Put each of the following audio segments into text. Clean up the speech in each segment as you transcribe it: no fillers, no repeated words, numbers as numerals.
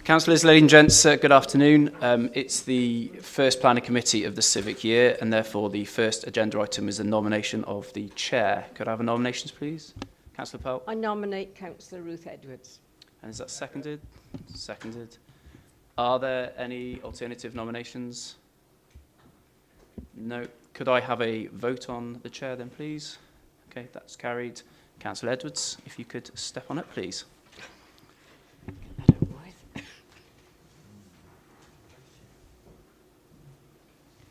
Councillors, ladies and gents, good afternoon. It's the first planning committee of the civic year, and therefore the first agenda item is the nomination of the chair. Could I have a nominations, please? Councillor Pell. I nominate Councillor Ruth Edwards. And is that seconded? Seconded. Are there any alternative nominations? No. Could I have a vote on the chair then, please? Okay, that's carried. Councillor Edwards, if you could step on it, please.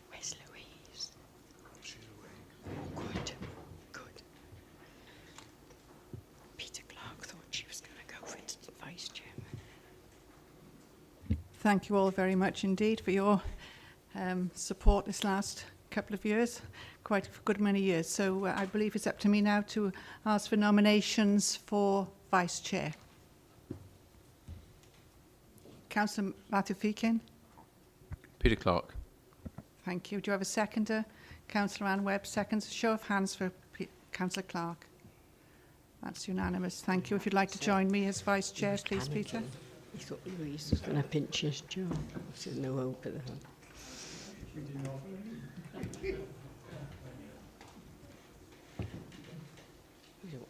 Where's Louise? She's away. Oh, good. Good. Peter Clark thought she was going to go for vice chairman. Thank you all very much indeed for your support this last couple of years, quite a good many years. So I believe it's up to me now to ask for nominations for Vice Chair. Councillor Matthew Feakin. Peter Clark. Thank you. Do you have a seconder? Councillor Anne Webb seconds. Show of hands for Councillor Clark. That's unanimous. Thank you. If you'd like to join me as Vice Chair, please, Peter. He thought Louise was going to pinch his jaw. There's no hope of that.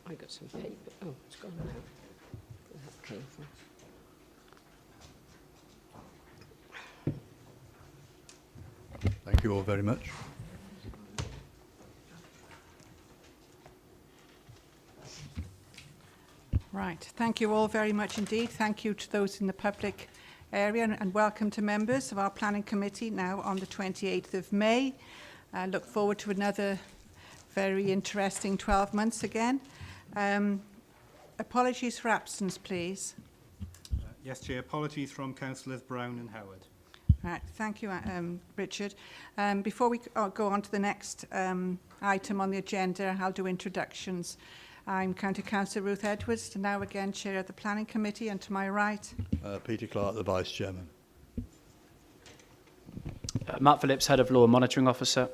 I got some paper. Oh, it's gone now. Where that came from. Thank you all very much. Right. Thank you all very much indeed. Thank you to those in the public area and welcome to members of our planning committee now on the 28th of May. I look forward to another very interesting 12 months again. Apologies for absence, please. Yes, Chair. Apologies from Councillors Brown and Howard. Right, thank you, Richard. Before we go on to the next item on the agenda, I'll do introductions. I'm County Councillor Ruth Edwards, now again Chair of the Planning Committee, and to my right... Peter Clark, the Vice Chairman. Mark Phillips, Head of Law and Monitoring Officer.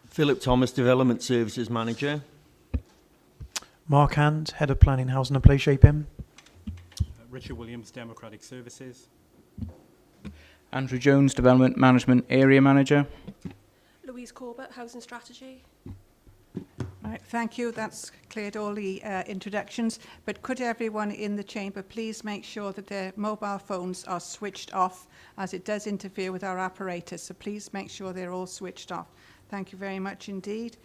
Philip Thomas, Development Services Manager. Mark Hand, Head of Planning, Housing and Place Shaping. Richard Williams, Democratic Services. Andrew Jones, Development Management Area Manager. Louise Corbett, Housing Strategy. Right, thank you. That's cleared all the introductions. But could everyone in the chamber please make sure that their mobile phones are switched off, as it does interfere with our apparatus. So please make sure they're all switched off. Thank you very much indeed.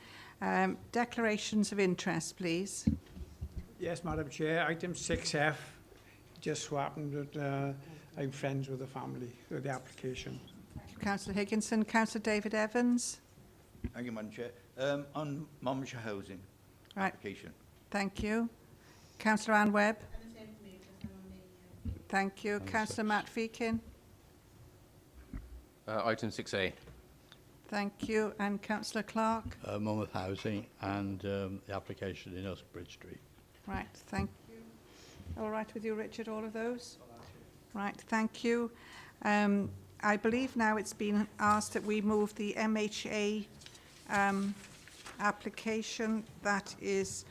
Declarations of interest, please. Yes, Madam Chair. Item 6F. Just so happened that I'm friends with the family with the application. Thank you, Councillor Higginson. Councillor David Evans. Thank you, Madam Chair. On Monmouthshire Housing application. Thank you. Councillor Anne Webb. Thank you. Councillor Matt Feakin. Item 6A. Thank you. And Councillor Clark. Monmouth Housing and the application in Uxbridge Street. Right, thank you. All right with you, Richard, all of those? Right, thank you. I believe now it's been asked that we move the MHA application that is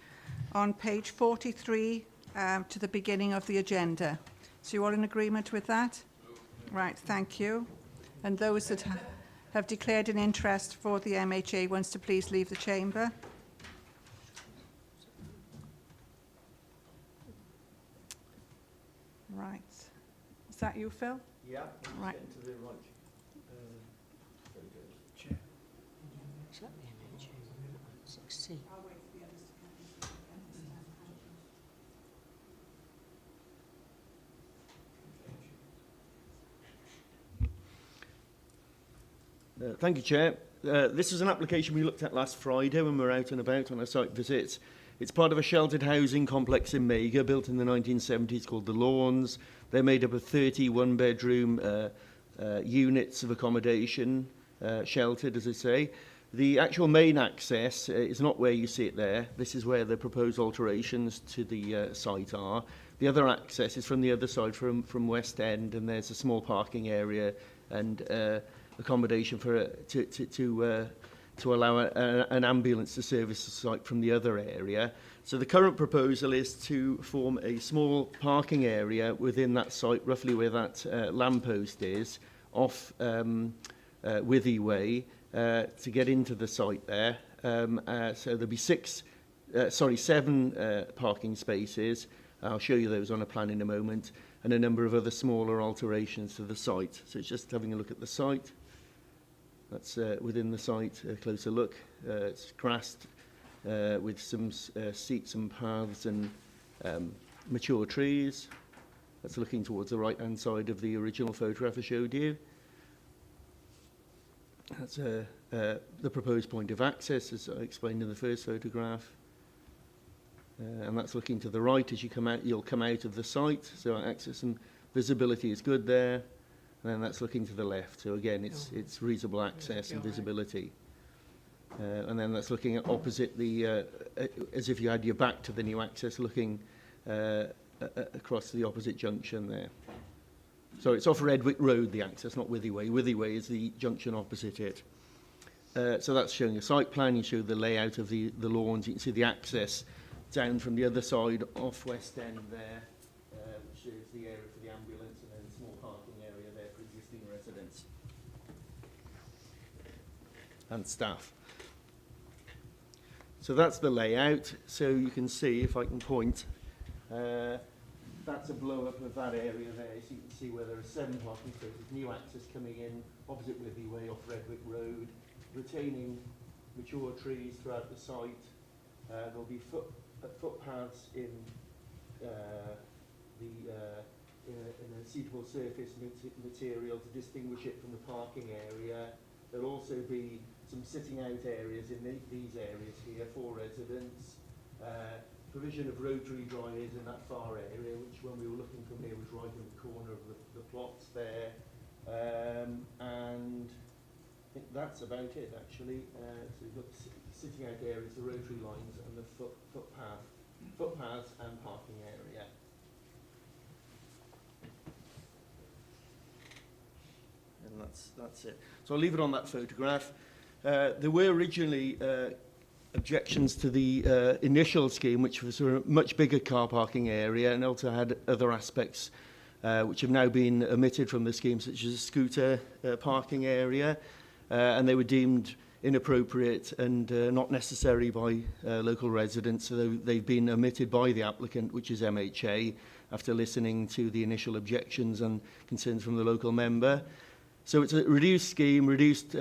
on page 43 to the beginning of the agenda. So you all in agreement with that? Right, thank you. And those that have declared an interest for the MHA wants to please leave the chamber. Right. Is that you, Phil? Yeah. Right. To the right. Chair. Is that the MHA? 6C. Thank you, Chair. This was an application we looked at last Friday when we were out and about on a site visit. It's part of a sheltered housing complex in Mega, built in the 1970s, called The Lawns. They're made up of 30 one-bedroom units of accommodation, sheltered, as I say. The actual main access is not where you see it there. This is where the proposed alterations to the site are. The other access is from the other side, from West End, and there's a small parking area and accommodation for to to allow an ambulance to service the site from the other area. So the current proposal is to form a small parking area within that site, roughly where that lamppost is, off Withy Way, to get into the site there. So there'll be seven parking spaces. I'll show you those on a plan in a moment, and a number of other smaller alterations to the site. So it's just having a look at the site. That's within the site, a closer look. It's grassed with some seats and paths and mature trees. That's looking towards the right-hand side of the original photograph I showed you. That's the proposed point of access, as I explained in the first photograph. And that's looking to the right as you come out. You'll come out of the site, so access and visibility is good there. And then that's looking to the left. So again, it's reasonable access and visibility. And then that's looking at opposite the, as if you had your back to the new access, looking across the opposite junction there. So it's off Redwick Road, the access, not Withy Way. Withy Way is the junction opposite it. So that's showing a site plan. You show the layout of the lawns. You can see the access down from the other side off West End there, which shows the area for the ambulance, and then a small parking area there for existing residents and staff. So that's the layout. So you can see, if I can point, that's a blow-up of that area there. So you can see where there are 7 parking spaces, new access coming in opposite Withy Way off Redwick Road, retaining mature trees throughout the site. There'll be footpaths in a suitable surface material to distinguish it from the parking area. There'll also be some sitting out areas in these areas here for residents. Provision of rotary dryers in that far area, which when we were looking from here was right in the corner of the plots there. And I think that's about it actually. So we've got the sitting out areas, the rotary lines, and the footpaths and parking area. And that's it. So I'll leave it on that photograph. There were originally objections to the initial scheme, which was a much bigger car parking area and also had other aspects which have now been omitted from the scheme, such as a scooter parking area, and they were deemed inappropriate and not necessary by local residents, so they've been omitted by the applicant, which is MHA, after listening to the initial objections and concerns from the local member. So it's a reduced scheme, reduced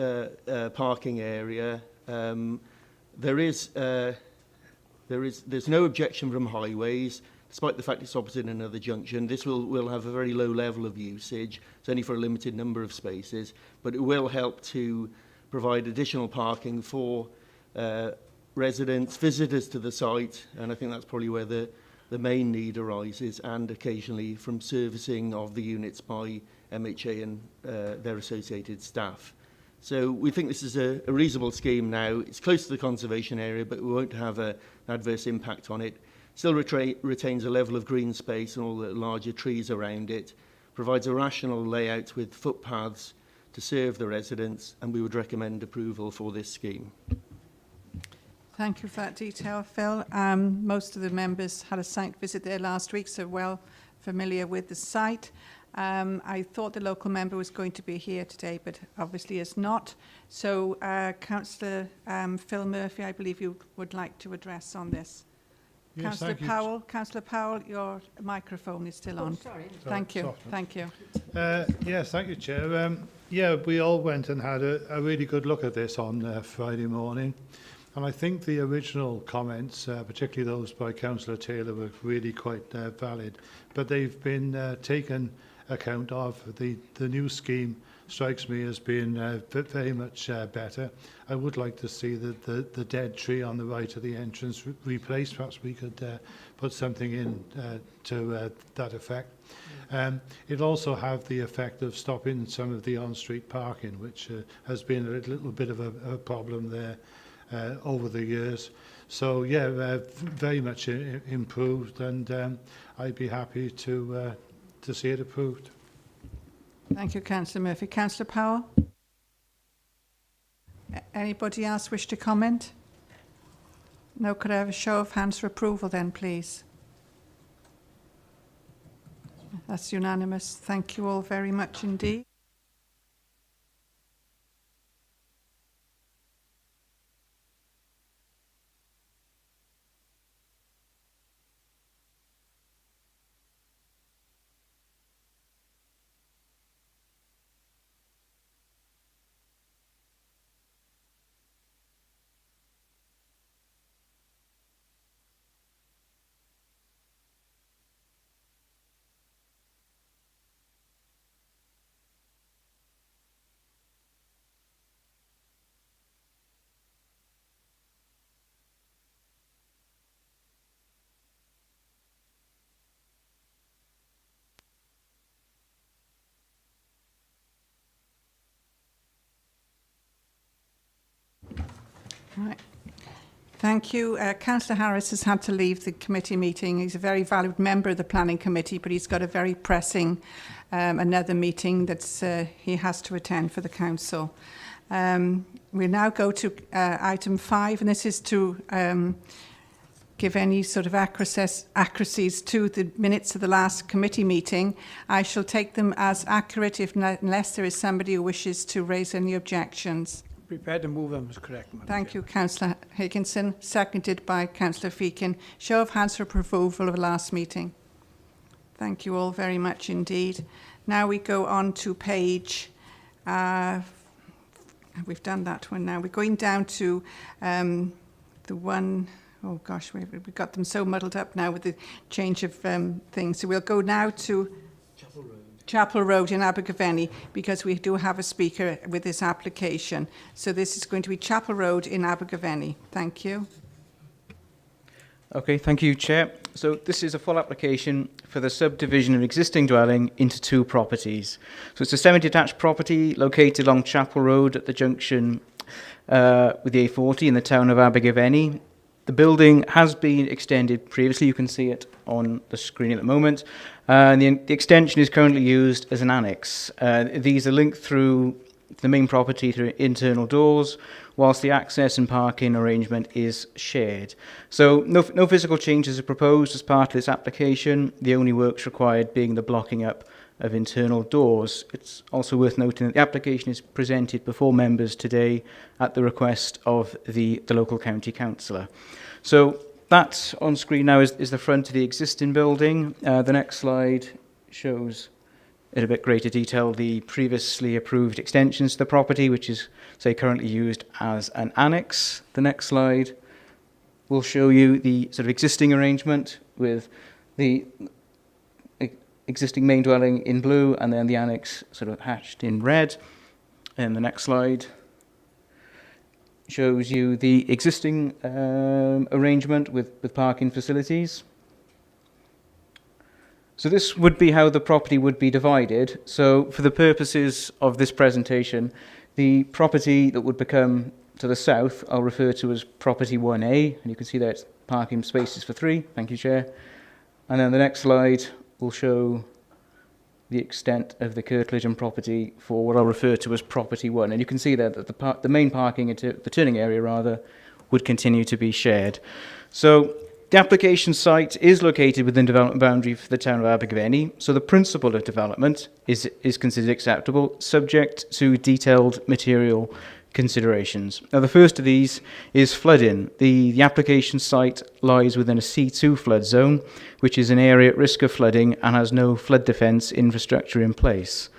parking area. There's no objection from highways, despite the fact it's opposite another junction. This will have a very low level of usage. It's only for a limited number of spaces, but it will help to provide additional parking for residents, visitors to the site, and I think that's probably where the main need arises, and occasionally from servicing of the units by MHA and their associated staff. So we think this is a reasonable scheme now. It's close to the conservation area, but we won't have an adverse impact on it. Still retains a level of green space and all the larger trees around it, provides a rational layout with footpaths to serve the residents, and we would recommend approval for this scheme. Thank you for that detail, Phil. Most of the members had a site visit there last week, so well familiar with the site. I thought the local member was going to be here today, but obviously is not. So, Councillor Phil Murphy, I believe you would like to address on this. Yes, Councillor Powell, your microphone is still on. Sorry. Thank you. Thank you. Yes, thank you, Chair. Yeah, we all went and had a really good look at this on Friday morning. And I think the original comments, particularly those by Councillor Taylor, were really quite valid. But they've been taken account of. The new scheme strikes me as being very much better. I would like to see the dead tree on the right of the entrance replaced. Perhaps we could put something in to that effect. It'll also have the effect of stopping some of the on-street parking, which has been a little bit of a problem there over the years. So yeah, very much improved, and I'd be happy to see it approved. Thank you, Councillor Murphy. Councillor Powell? Anybody else wish to comment? No, could I have a show of hands for approval then, please? That's unanimous. Thank you all very much indeed. Right. Thank you. Councillor Harris has had to leave the committee meeting. He's a very valued member of the Planning Committee, but he's got a very pressing another meeting that he has to attend for the council. We'll now go to item 5, and this is to give any sort of accuracies to the minutes of the last committee meeting. I shall take them as accurate unless there is somebody who wishes to raise any objections. Prepared to move them is correct, Madam Thank Chair. you, Councillor Higginson. Seconded by Councillor Feakin. Show of hands for approval of the last meeting. Thank you all very much indeed. Now we go on to page... we've done that one now. We're going down to the one... Oh gosh, we've got them so muddled up now with the change of things. So we'll go now to... Chapel Road in Abergavenny, because we do have a speaker with this application. So this is going to be Chapel Road in Abergavenny. Thank you. Okay, thank you, Chair. So this is a full application for the subdivision of existing dwelling into 2 properties. So it's a semi-detached property located along Chapel Road at the junction with the A40 in the town of Abergavenny. The building has been extended previously. You can see it on the screen at the moment. And the extension is currently used as an annex. These are linked through the main property through internal doors, whilst the access and parking arrangement is shared. So no physical changes are proposed as part of this application, the only works required being the blocking up of internal doors. It's also worth noting that the application is presented before members today at the request of the local county councillor. So that on screen now is the front of the existing building. The next slide shows in a bit greater detail the previously approved extensions to the property, which is, say, currently used as an annex. The next slide will show you the sort of existing arrangement with the existing main dwelling in blue and then the annex sort of hatched in red. And the next slide shows you the existing arrangement with parking facilities. So this would be how the property would be divided. So for the purposes of this presentation, the property that would become to the south, I'll refer to as property 1A, and you can see there it's parking spaces for 3. Thank you, Chair. And then the next slide will show the extent of the curtilage and property for what I'll refer to as property 1. And you can see there that the main parking, the turning area rather, would continue to be shared. So the application site is located within development boundary for the town of Abergavenny, so the principle of development is considered acceptable, subject to detailed material considerations. Now, the first of these is flooding. The application site lies within a C2 flood zone, which is an area at risk of flooding and has no flood defence infrastructure in place.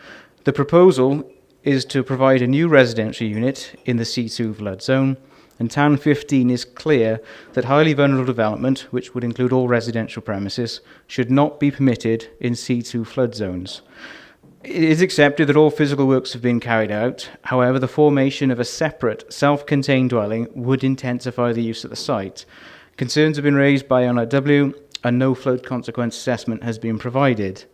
The proposal is to provide a new residential unit in the C2 flood zone, and TAN 15 is clear that highly vulnerable development, which would include all residential premises, should not be permitted in C2 flood zones. It is accepted that all physical works have been carried out. However, the formation of a separate, self-contained dwelling would intensify the use of the site. Concerns have been raised by NRW, and no flood consequence assessment has been provided.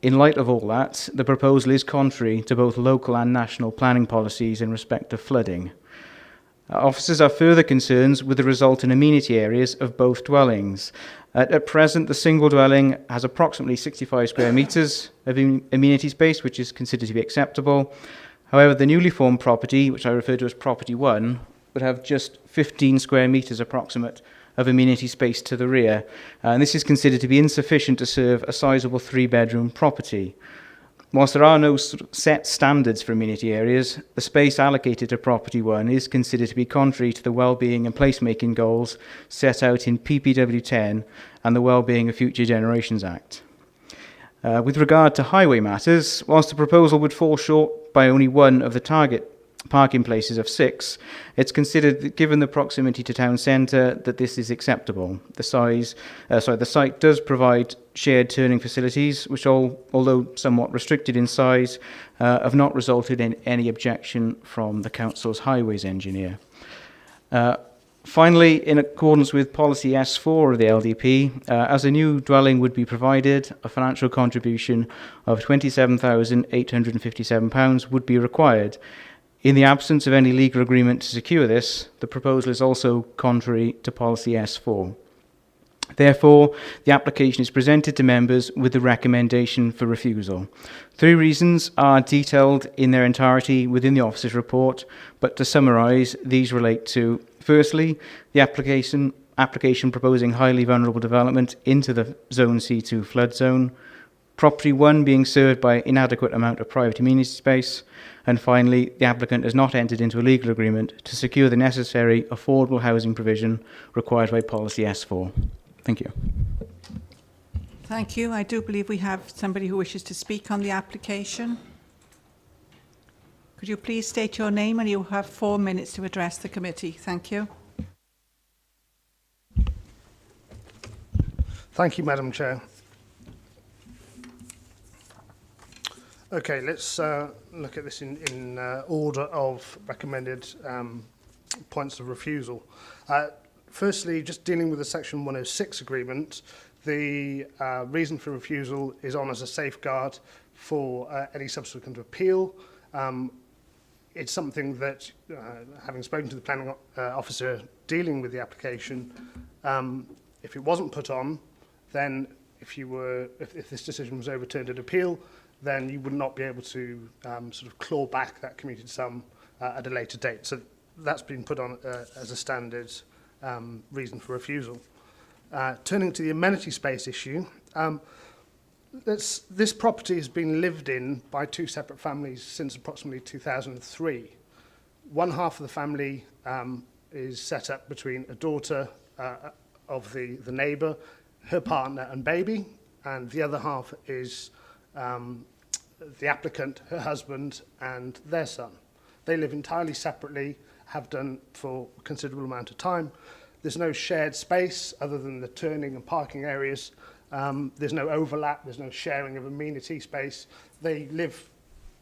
In light of all that, the proposal is contrary to both local and national planning policies in respect of flooding. Officers have further concerns with the resultant amenity areas of both dwellings. At present, the single dwelling has approximately 65 square metres of amenity space, which is considered to be acceptable. However, the newly formed property, which I refer to as Property 1, would have just 15 square metres approximate of amenity space to the rear, and this is considered to be insufficient to serve a sizable 3-bedroom property. Whilst there are no set standards for amenity areas, the space allocated to Property 1 is considered to be contrary to the wellbeing and placemaking goals set out in PPW 10 and the Wellbeing of Future Generations Act. With regard to highway matters, whilst the proposal would fall short by only one of the target parking places of 6, it's considered that given the proximity to town centre that this is acceptable. The site does provide shared turning facilities, which although somewhat restricted in size, have not resulted in any objection from the council's highways engineer. Finally, in accordance with policy S4 of the LDP, as a new dwelling would be provided, a financial contribution of £27,857 would be required. In the absence of any legal agreement to secure this, the proposal is also contrary to policy S4. Therefore, the application is presented to members with the recommendation for refusal. 3 reasons are detailed in their entirety within the officer's report, but to summarise, these relate to, firstly, the application proposing highly vulnerable development into the Zone C2 flood zone, Property 1 being served by inadequate amount of private amenity space, and finally, the applicant has not entered into a legal agreement to secure the necessary affordable housing provision required by policy S4. Thank you. Thank you. I do believe we have somebody who wishes to speak on the application. Could you please state your name, and you have 4 minutes to address the committee. Thank you. Thank you, Madam Chair. Okay, let's look at this in order of recommended points of refusal. Firstly, just dealing with the Section 106 agreement, the reason for refusal is on as a safeguard for any subsequent appeal. It's something that, having spoken to the planning officer dealing with the application, if it wasn't put on, then if this decision was overturned at appeal, then you would not be able to sort of claw back that commuted sum at a later date. So that's been put on as a standard reason for refusal. Turning to the amenity space issue, this property has been lived in by 2 separate families since approximately 2003. One half of the family is set up between a daughter of the neighbour, her partner and baby, and the other half is the applicant, her husband, and their son. They live entirely separately, have done for a considerable amount of time. There's no shared space other than the turning and parking areas. There's no overlap, there's no sharing of amenity space. They live,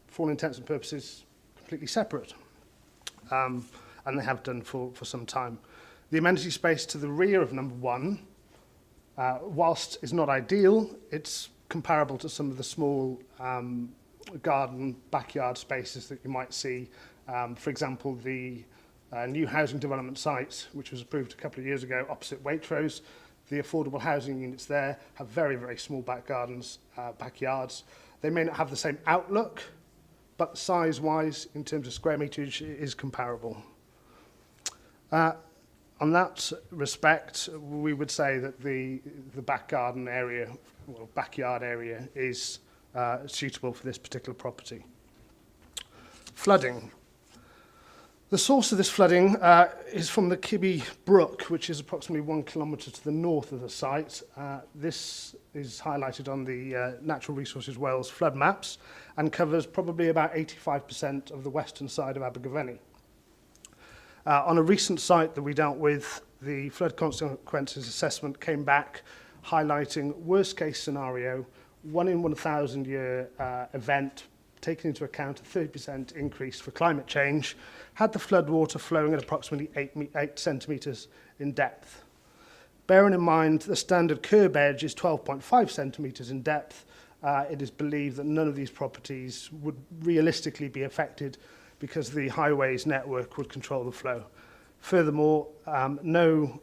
for all intents and purposes, completely separate. And they have done for some time. The amenity space to the rear of number 1, whilst is not ideal, it's comparable to some of the small garden backyard spaces that you might see. For example, the new housing development site, which was approved a couple of years ago opposite Waitrose, the affordable housing units there have very, very small back gardens, backyards. They may not have the same outlook, but size-wise, in terms of square meterage, it is comparable. On that respect, we would say that the back garden area, well, backyard area, is suitable for this particular property. Flooding. The source of this flooding is from the Kibby Brook, which is approximately 1 kilometre to the north of the site. This is highlighted on the Natural Resources Wales flood maps and covers probably about 85% of the western side of Abergavenny. On a recent site that we dealt with, the flood consequences assessment came back highlighting worst case scenario, 1 in 1,000 year event, taking into account a 30% increase for climate change, had the flood water flowing at approximately 8 centimetres in depth. Bearing in mind the standard curb edge is 12.5 centimetres in depth, it is believed that none of these properties would realistically be affected because the highways network would control the flow. Furthermore, no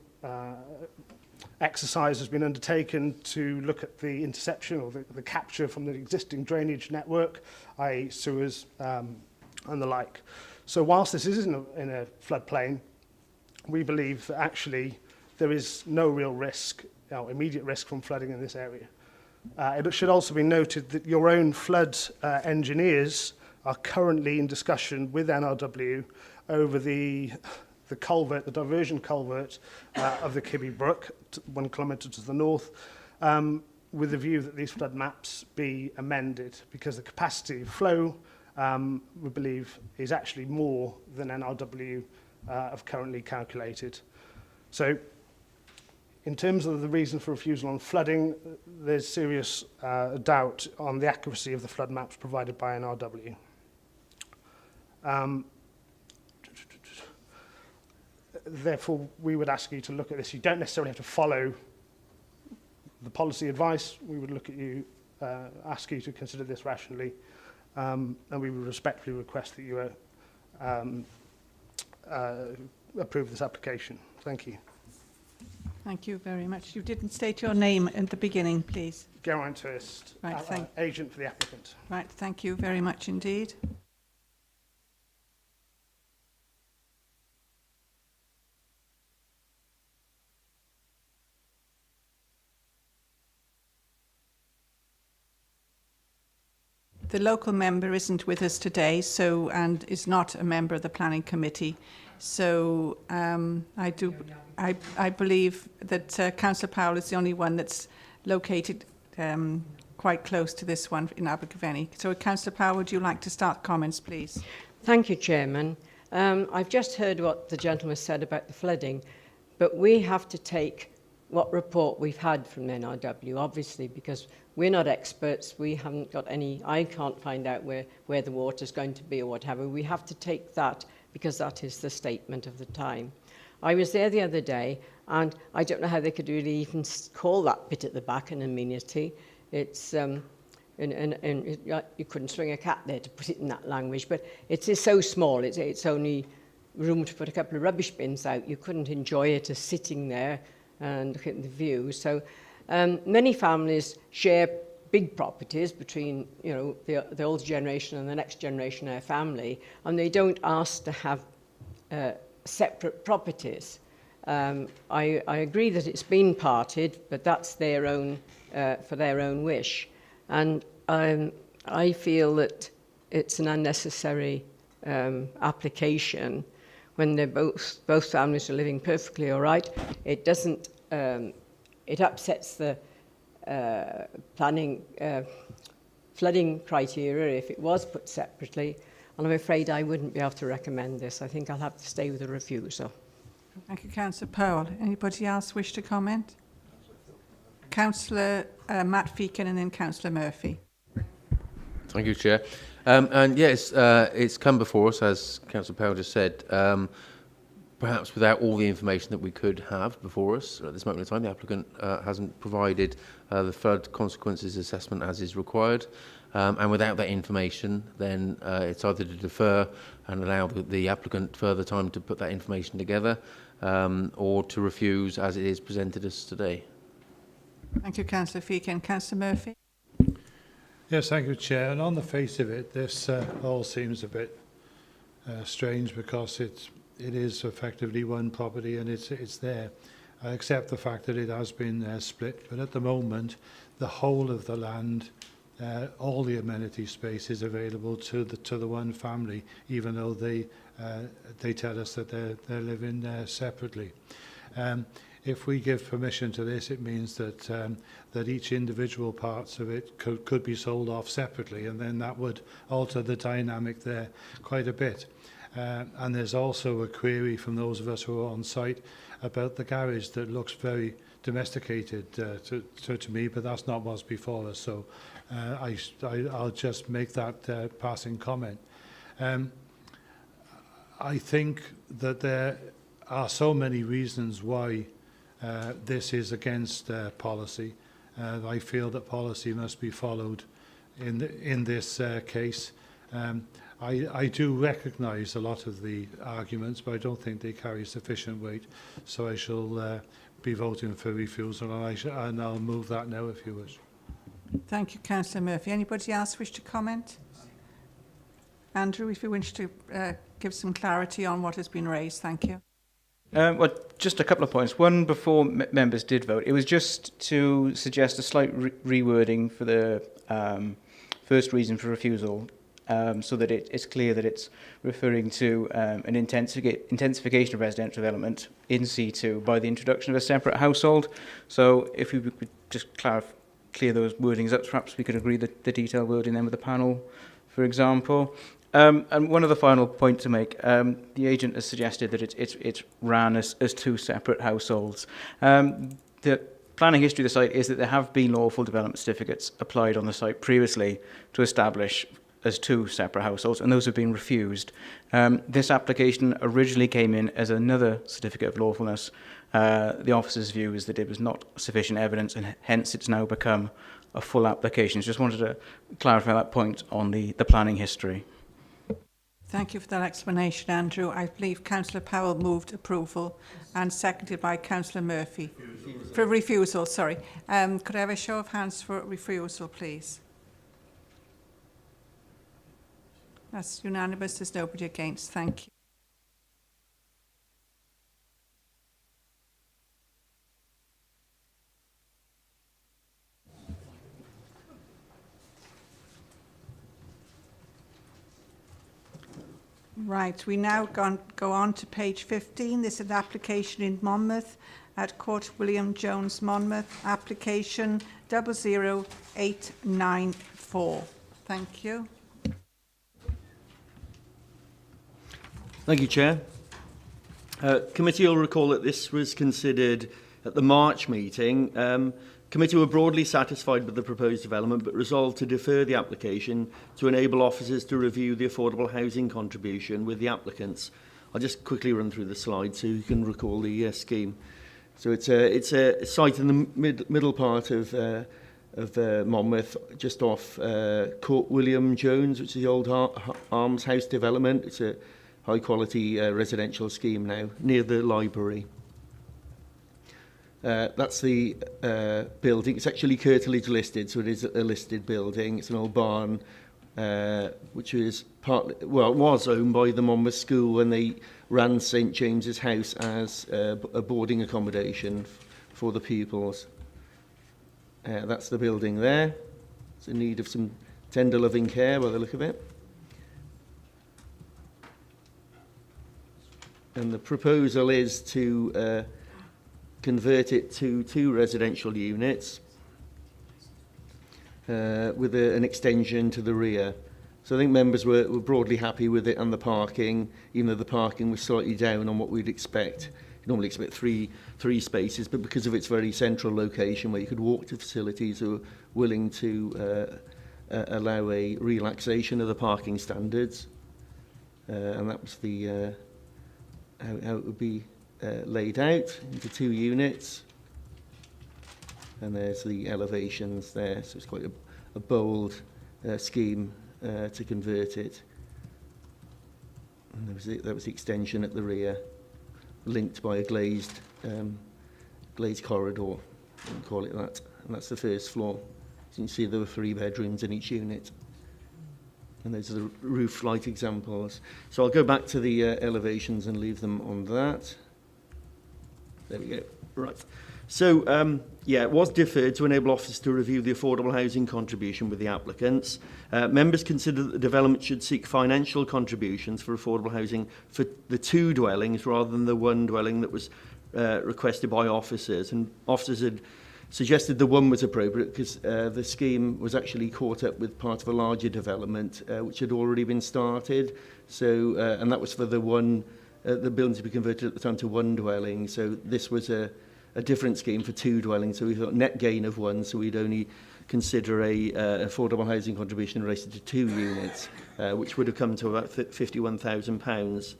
exercise has been undertaken to look at the interception or the capture from the existing drainage network, i.e. sewers, and the like. So whilst this is in a floodplain, we believe that actually there is no real risk, immediate risk from flooding in this area. It should also be noted that your own flood engineers are currently in discussion with NRW over the culvert, the diversion culvert of the Kibby Brook, 1 kilometre to the north, with the view that these flood maps be amended because the capacity of flow, we believe, is actually more than NRW have currently calculated. So in terms of the reason for refusal on flooding, there's serious doubt on the accuracy of the flood maps provided by NRW. Therefore, we would ask you to look at this. You don't necessarily have to follow the policy advice. We would look at you, ask you to consider this rationally, and we would respectfully request that you approve this application. Thank you. Thank you very much. You didn't state your name at the beginning, please. Geraint Hurst, Right, agent for the applicant. Right, thank you very much indeed. The local member isn't with us today, and is not a member of the planning committee. So I believe that Councillor Powell is the only one that's located quite close to this one in Abergavenny. So Councillor Powell, would you like to start comments, please? Thank you, Chairman. I've just heard what the gentleman said about the flooding, but we have to take what report we've had from NRW, obviously, because we're not experts. We haven't got any, I can't find out where the water's going to be or whatever. We have to take that because that is the statement of the time. I was there the other day, and I don't know how they could really even call that bit at the back an amenity. It's, you couldn't swing a cat there, to put it in that language, but it is so small. It's only room to put a couple of rubbish bins out. You couldn't enjoy it as sitting there and look at the view. So many families share big properties between, the older generation and the next generation of their family, and they don't ask to have separate properties. I agree that it's been parted, but that's their own, for their own wish. And I feel that it's an unnecessary application when they're both families are living perfectly all right. It doesn't, it upsets the flooding criteria if it was put separately, and I'm afraid I wouldn't be able to recommend this. I think I'll have to stay with a refusal. Thank you, Councillor Powell. Anybody else wish to comment? Councillor Matt Feakin and then Councillor Murphy. Thank you, Chair. And yes, it's come before us, as Councillor Powell just said, perhaps without all the information that we could have before us. At this moment in time, the applicant hasn't provided the flood consequences assessment as is required. And without that information, then it's either to defer and allow the applicant further time to put that information together, or to refuse as it is presented us today. Thank you, Councillor Feakin. Councillor Murphy. Yes, thank you, Chair. And on the face of it, this all seems a bit strange because it is effectively one property and it's there. I accept the fact that it has been split, but at the moment, the whole of the land, all the amenity space is available to the one family, even though they tell us that they're living separately. If we give permission to this, it means that that each individual parts of it could be sold off separately, and then that would alter the dynamic there quite a bit. And there's also a query from those of us who are on site about the garage that looks very domesticated to me, but that's not what's before us. So I'll just make that passing comment. I think that there are so many reasons why this is against policy. I feel that policy must be followed in this case. I do recognise a lot of the arguments, but I don't think they carry sufficient weight. So I shall be voting for refusal, and I'll move that now if you wish. Thank you, Councillor Murphy. Anybody else wish to comment? Andrew, if you wish to give some clarity on what has been raised, thank you. Well, just a couple of points. One, before members did vote, it was just to suggest a slight rewording for the first reason for refusal, so that it's clear that it's referring to an intensification of residential development in C2 by the introduction of a separate household. So if we could just clear those wordings up, perhaps we could agree that the detailed wording then with the panel, for example. And one other final point to make, the agent has suggested that it's ran as two separate households. The planning history of the site is that there have been lawful development certificates applied on the site previously to establish as two separate households, and those have been refused. This application originally came in as another certificate of lawfulness. The officer's view is that it was not sufficient evidence, and hence it's now become a full application. Just wanted to clarify that point on the planning history. Thank you for that explanation, Andrew. I believe Councillor Powell moved approval and seconded by Councillor Murphy. For refusal, sorry. Could I have a show of hands for refusal, please? That's unanimous. There's nobody against. Thank you. Right, we now go on to page 15. This is an application in Monmouth at Court William Jones, Monmouth, application 00894. Thank you. Thank you, Chair. Committee will recall that this was considered at the March meeting. Committee were broadly satisfied with the proposed development, but resolved to defer the application to enable officers to review the affordable housing contribution with the applicants. I'll just quickly run through the slide so you can recall the scheme. So it's a site in the middle part of Monmouth, just off Court William Jones, which is the old Arms House development. It's a high-quality residential scheme now, near the library. That's the building. It's actually curtilage listed, so it is a listed building. It's an old barn, which is was owned by the Monmouth School when they ran St James's House as a boarding accommodation for the pupils. That's the building there. It's in need of some tender loving care by the look of it. And the proposal is to convert it to 2 residential units with an extension to the rear. So I think members were broadly happy with it and the parking, even though the parking was slightly down on what we'd expect. You normally expect three spaces, but because of its very central location where you could walk to facilities, who were willing to allow a relaxation of the parking standards. And that was the how it would be laid out into 2 units. And there's the elevations there, so it's quite a bold scheme to convert it. And that was the extension at the rear, linked by a glazed corridor, we can call it that. And that's the first floor. So you can see there were 3 bedrooms in each unit. And those are the roof light examples. So I'll go back to the elevations and leave them on that. There we go. Right. So, it was deferred to enable officers to review the affordable housing contribution with the applicants. Members consider that the development should seek financial contributions for affordable housing for the 2 dwellings rather than the 1 dwelling that was requested by officers. And officers had suggested the 1 was appropriate because the scheme was actually caught up with part of a larger development which had already been started. So, and that was for the 1, the building to be converted at the time to 1 dwelling. So this was a different scheme for 2 dwellings. So we thought net gain of 1, so we'd only consider a affordable housing contribution related to 2 units, which would have come to about £51,000.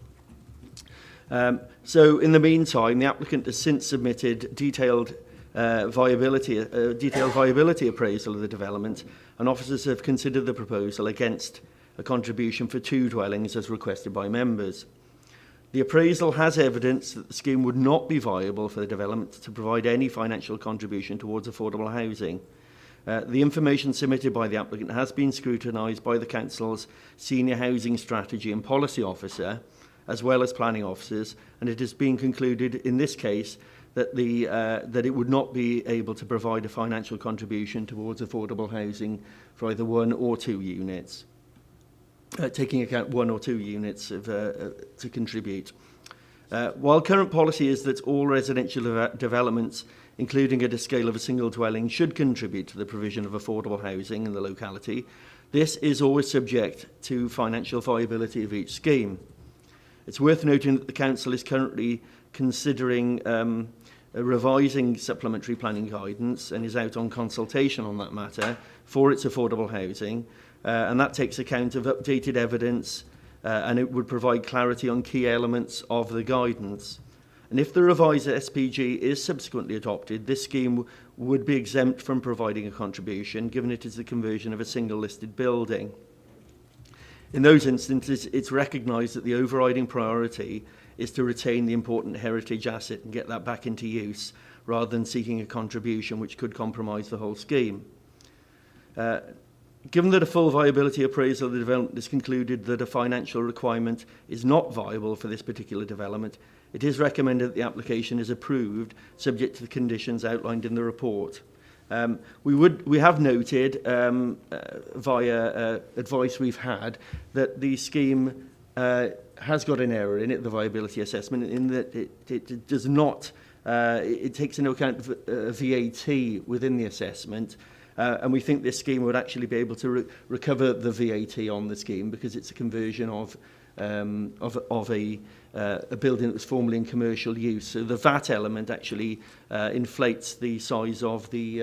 So in the meantime, the applicant has since submitted detailed viability appraisal of the development, and officers have considered the proposal against a contribution for 2 dwellings as requested by members. The appraisal has evidence that the scheme would not be viable for the development to provide any financial contribution towards affordable housing. The information submitted by the applicant has been scrutinised by the Council's Senior Housing Strategy and Policy Officer, as well as planning officers, and it has been concluded in this case that that it would not be able to provide a financial contribution towards affordable housing for either 1 or 2 units, taking account 1 or 2 units to contribute. While current policy is that all residential developments, including at a scale of a single dwelling, should contribute to the provision of affordable housing in the locality, this is always subject to financial viability of each scheme. It's worth noting that the Council is currently considering revising supplementary planning guidance and is out on consultation on that matter for its affordable housing, and that takes account of updated evidence and it would provide clarity on key elements of the guidance. And if the revised SPG is subsequently adopted, this scheme would be exempt from providing a contribution, given it is the conversion of a single listed building. In those instances, it's recognised that the overriding priority is to retain the important heritage asset and get that back into use, rather than seeking a contribution which could compromise the whole scheme. Given that a full viability appraisal of the development has concluded that a financial requirement is not viable for this particular development, it is recommended that the application is approved, subject to the conditions outlined in the report. We have noted via advice we've had that the scheme has got an error in it, the viability assessment, in that it does not, it takes into account VAT within the assessment, and we think this scheme would actually be able to recover the VAT on the scheme because it's a conversion of a building that was formerly in commercial use. So the VAT element actually inflates the size of the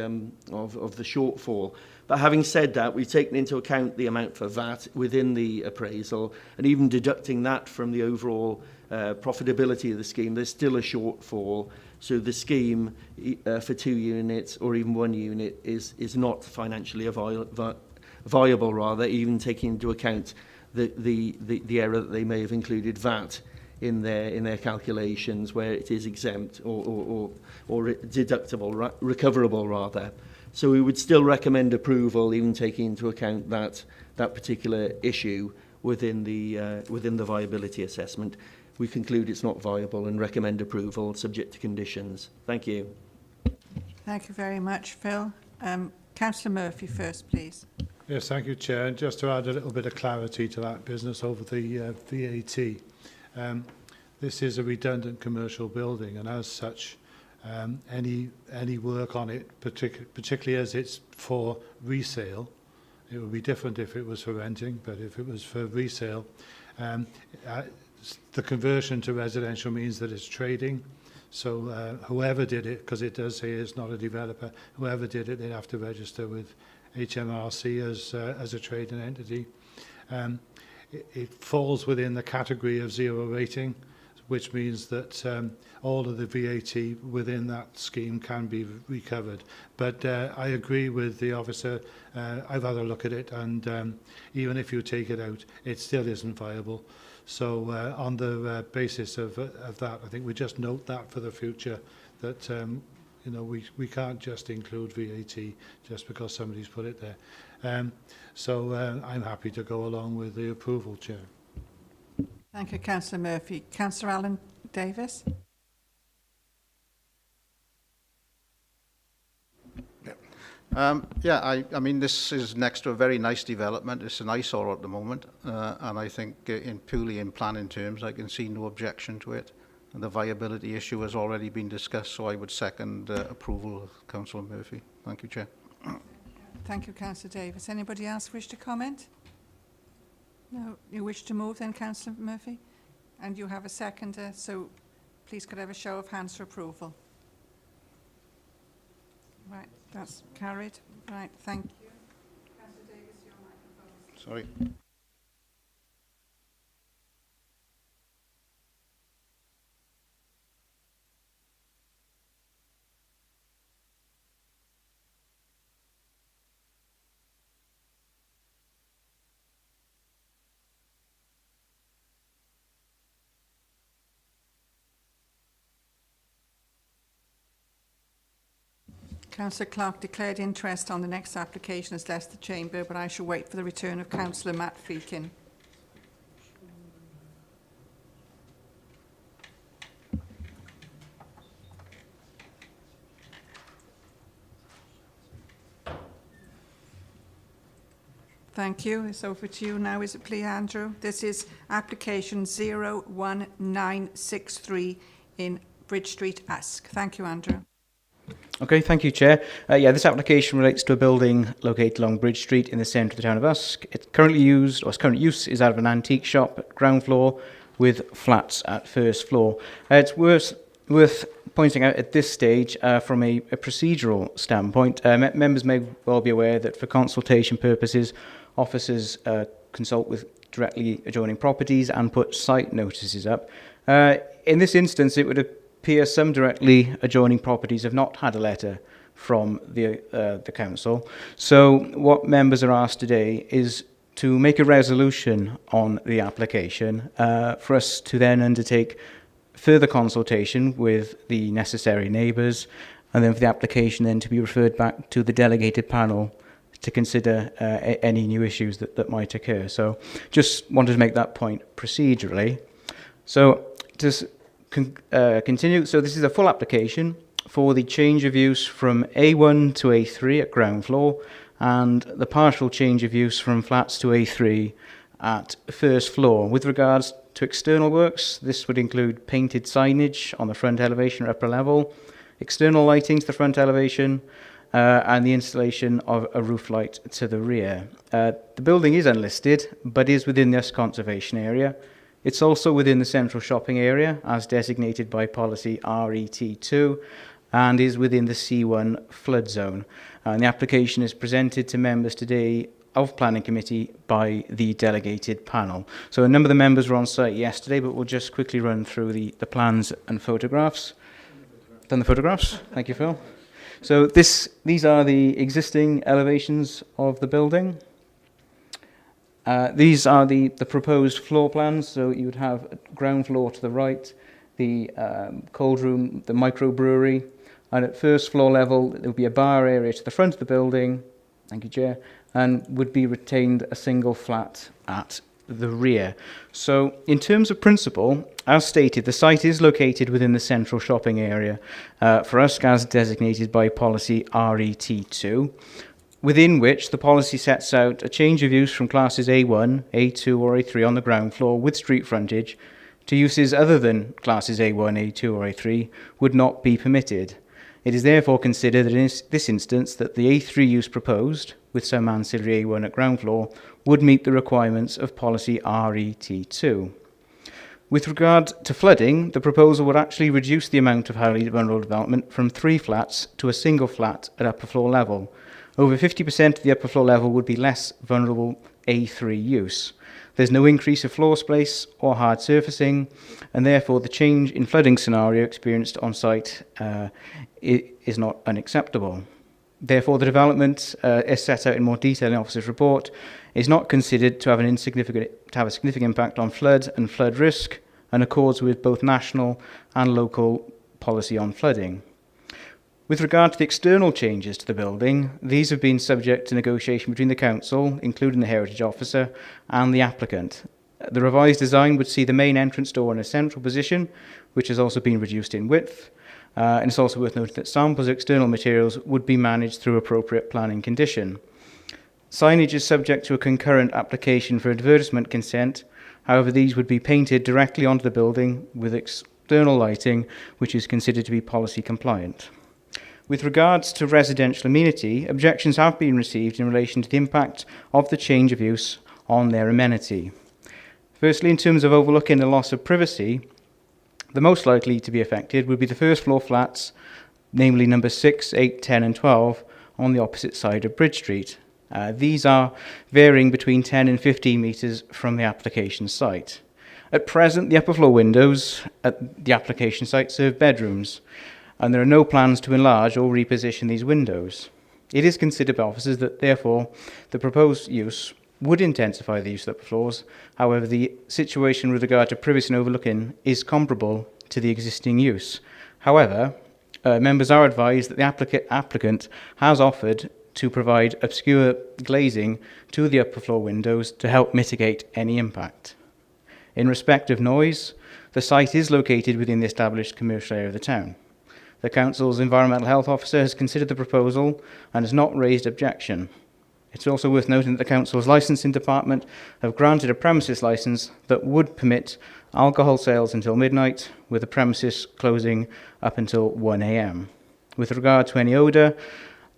shortfall. But having said that, we've taken into account the amount for VAT within the appraisal, and even deducting that from the overall profitability of the scheme, there's still a shortfall. So the scheme for 2 units or even 1 unit is not financially viable, rather, even taking into account the error that they may have included VAT in their calculations, where it is exempt or deductible, recoverable rather. So we would still recommend approval, even taking into account that particular issue within the viability assessment. We conclude it's not viable and recommend approval subject to conditions. Thank you. Thank you very much, Phil. Councillor Murphy first, please. Yes, thank you, Chair. And just to add a little bit of clarity to that business over the VAT. This is a redundant commercial building, and as such, any work on it, particularly as it's for resale, it would be different if it was for renting, but if it was for resale, the conversion to residential means that it's trading. So whoever did it, because it does say it's not a developer, whoever did it, they'd have to register with HMRC as a trading entity. It falls within the category of 0 rating, which means that all of the VAT within that scheme can be recovered. But I agree with the officer. I've had a look at it, and even if you take it out, it still isn't viable. So on the basis of that, I think we just note that for the future, that you know, we can't just include VAT just because somebody's put it there. So I'm happy to go along with the approval, Chair. Thank you, Councillor Murphy. Councillor Alan Davis. I mean, this is next to a very nice development. It's an eyesore at the moment, and I think purely in planning terms, I can see no objection to it. And the viability issue has already been discussed, so I would second approval of Councillor Murphy. Thank you, Chair. Thank you, Councillor Davis. Anybody else wish to comment? No, you wish to move then, Councillor Murphy? And you have a seconder, so please could I have a show of hands for approval? Right, that's carried. Right, thank you. Councillor Davis, your microphone. Sorry. Councillor Clark declared interest on the next application as Leicester Chamber, but I shall wait for the return of Councillor Matt Feakin. Thank you. It's over to you now, is it, please, Andrew? This is application 01963 in Bridge Street, Usk. Thank you, Andrew. Okay, thank you, Chair. This application relates to a building located along Bridge Street in the centre of the town of Usk. It's currently used, or its current use is out of an antique shop at ground floor with flats at first floor. It's worth pointing out at this stage from a procedural standpoint, members may well be aware that for consultation purposes, officers consult with directly adjoining properties and put site notices up. In this instance, it would appear some directly adjoining properties have not had a letter from the council. So what members are asked today is to make a resolution on the application for us to then undertake further consultation with the necessary neighbours, and then for the application then to be referred back to the delegated panel to consider any new issues that might occur. So just wanted to make that point procedurally. So to continue, so this is a full application for the change of use from A1 to A3 at ground floor and the partial change of use from flats to A3 at first floor. With regards to external works, this would include painted signage on the front elevation or upper level, external lighting to the front elevation, and the installation of a roof light to the rear. The building is unlisted, but is within this conservation area. It's also within the central shopping area, as designated by policy RET2, and is within the C1 flood zone. And the application is presented to members today of Planning Committee by the delegated panel. So a number of the members were on site yesterday, but we'll just quickly run through the plans and photographs. Done the photographs? Thank you, Phil. So these are the existing elevations of the building. These are the proposed floor plans. So you would have ground floor to the right, the cold room, the microbrewery, and at first floor level there would be a bar area to the front of the building. Thank you, Chair. And would be retained a single flat at the rear. So in terms of principle, as stated, the site is located within the central shopping area for Usk as designated by policy RET2, within which the policy sets out a change of use from classes A1, A2 or A3 on the ground floor with street frontage to uses other than classes A1, A2 or A3 would not be permitted. It is therefore considered that in this instance that the A3 use proposed, with some ancillary A1 at ground floor, would meet the requirements of policy RET2. With regard to flooding, the proposal would actually reduce the amount of highly vulnerable development from 3 flats to a single flat at upper floor level. Over 50% of the upper floor level would be less vulnerable A3 use. There's no increase of floor space or hard surfacing, and therefore the change in flooding scenario experienced on site is not unacceptable. Therefore, the development, as set out in more detail in the officer's report, is not considered to have a significant impact on flood and flood risk, and accords with both national and local policy on flooding. With regard to the external changes to the building, these have been subject to negotiation between the council, including the heritage officer, and the applicant. The revised design would see the main entrance door in a central position, which has also been reduced in width. And it's also worth noting that samples of external materials would be managed through appropriate planning condition. Signage is subject to a concurrent application for advertisement consent. However, these would be painted directly onto the building with external lighting, which is considered to be policy compliant. With regards to residential amenity, objections have been received in relation to the impact of the change of use on their amenity. Firstly, in terms of overlooking the loss of privacy, the most likely to be affected would be the first floor flats, namely number 6, 8, 10 and 12, on the opposite side of Bridge Street. These are varying between 10 and 15 metres from the application site. At present, the upper floor windows at the application site serve bedrooms, and there are no plans to enlarge or reposition these windows. It is considered by officers that, therefore, the proposed use would intensify the use of the upper floors. However, the situation with regard to privacy and overlooking is comparable to the existing use. However, members are advised that the applicant has offered to provide obscure glazing to the upper floor windows to help mitigate any impact. In respect of noise, the site is located within the established commercial area of the town. The Council's Environmental Health Officer has considered the proposal and has not raised objection. It's also worth noting that the Council's licensing department have granted a premises licence that would permit alcohol sales until midnight, with the premises closing up until 1 a.m. With regard to any odour,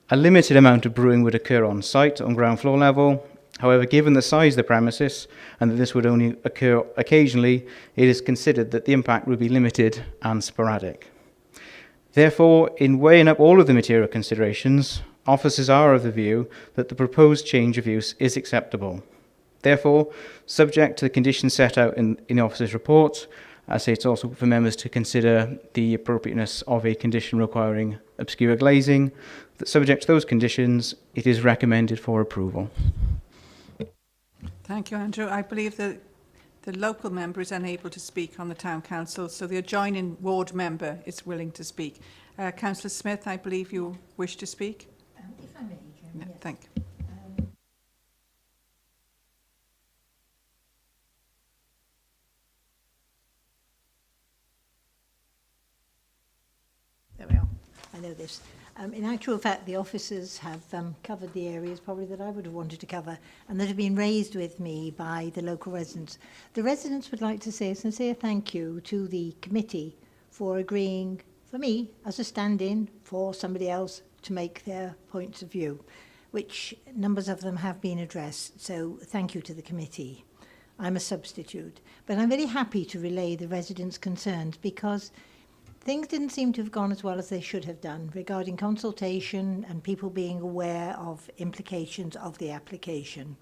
a limited amount of brewing would occur on site on ground floor level. However, given the size of the premises and that this would only occur occasionally, it is considered that the impact would be limited and sporadic. Therefore, in weighing up all of the material considerations, officers are of the view that the proposed change of use is acceptable. Therefore, subject to the conditions set out in the officer's report, I say it's also for members to consider the appropriateness of a condition requiring obscure glazing. That subject to those conditions, it is recommended for approval. Thank you, Andrew. I believe that the local member is unable to speak on the town council, so the adjoining ward member is willing to speak. Councillor Smith, I believe you wish to speak. If I may, Chairman, yes. Thank you. There we are. I know this. In actual fact, the officers have covered the areas probably that I would have wanted to cover and that have been raised with me by the local residents. The residents would like to say a sincere thank you to the committee for agreeing, for me, as a stand-in for somebody else to make their points of view, which numbers of them have been addressed. So thank you to the committee. I'm a substitute. But I'm very happy to relay the residents' concerns because things didn't seem to have gone as well as they should have done regarding consultation and people being aware of implications of the application.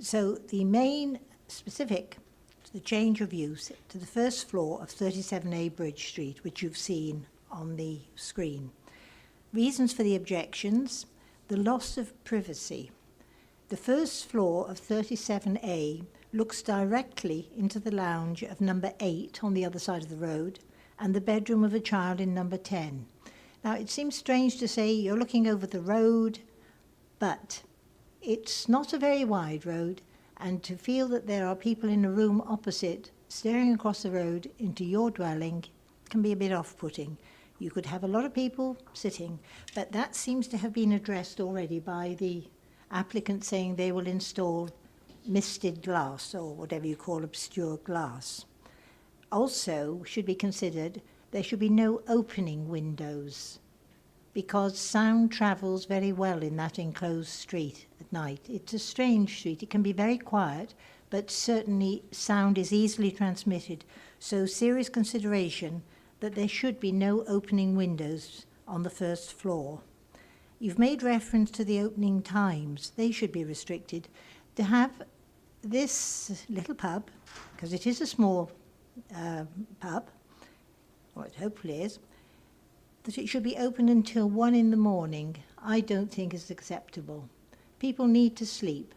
So the main specific to the change of use to the first floor of 37A Bridge Street, which you've seen on the screen. Reasons for the objections: the loss of privacy. The first floor of 37A looks directly into the lounge of number 8 on the other side of the road, and the bedroom of a child in number 10. Now, it seems strange to say you're looking over the road, but it's not a very wide road, and to feel that there are people in a room opposite staring across the road into your dwelling can be a bit off-putting. You could have a lot of people sitting, but that seems to have been addressed already by the applicant saying they will install misted glass, or whatever you call obscure glass. Also, should be considered, there should be no opening windows because sound travels very well in that enclosed street at night. It's a strange street. It can be very quiet, but certainly sound is easily transmitted. So serious consideration that there should be no opening windows on the first floor. You've made reference to the opening times. They should be restricted. To have this little pub, because it is a small pub, or it hopefully is, that it should be open until 1 in the morning, I don't think is acceptable. People need to sleep.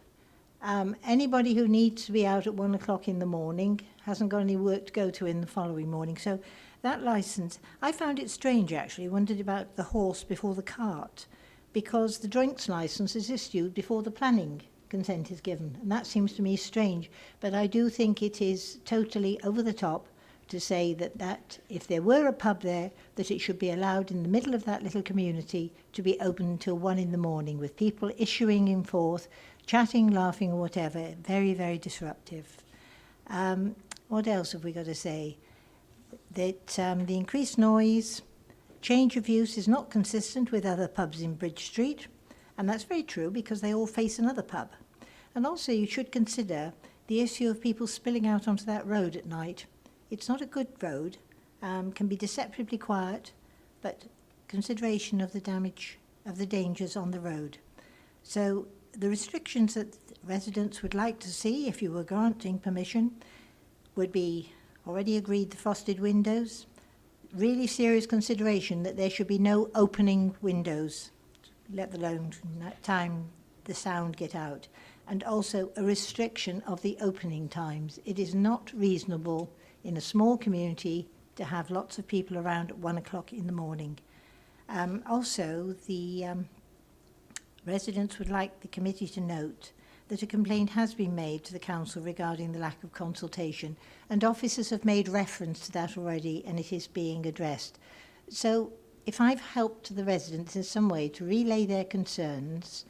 Anybody who needs to be out at 1 o'clock in the morning hasn't got any work to go to in the following morning. So that licence, I found it strange actually, wondered about the horse before the cart, because the drinks licence is issued before the planning consent is given, and that seems to me strange. But I do think it is totally over the top to say that if there were a pub there, that it should be allowed in the middle of that little community to be open until 1 in the morning with people issuing in forth, chatting, laughing, or whatever. Very, very disruptive. What else have we got to say? That the increased noise, change of use is not consistent with other pubs in Bridge Street. And that's very true because they all face another pub. And also you should consider the issue of people spilling out onto that road at night. It's not a good road, can be deceptively quiet, but consideration of the damage, of the dangers on the road. So the restrictions that residents would like to see, if you were granting permission, would be already agreed the frosted windows, really serious consideration that there should be no opening windows, let alone that time the sound get out, and also a restriction of the opening times. It is not reasonable in a small community to have lots of people around at 1 o'clock in the morning. Also, the residents would like the committee to note that a complaint has been made to the council regarding the lack of consultation, and officers have made reference to that already, and it is being addressed. So if I've helped the residents in some way to relay their concerns,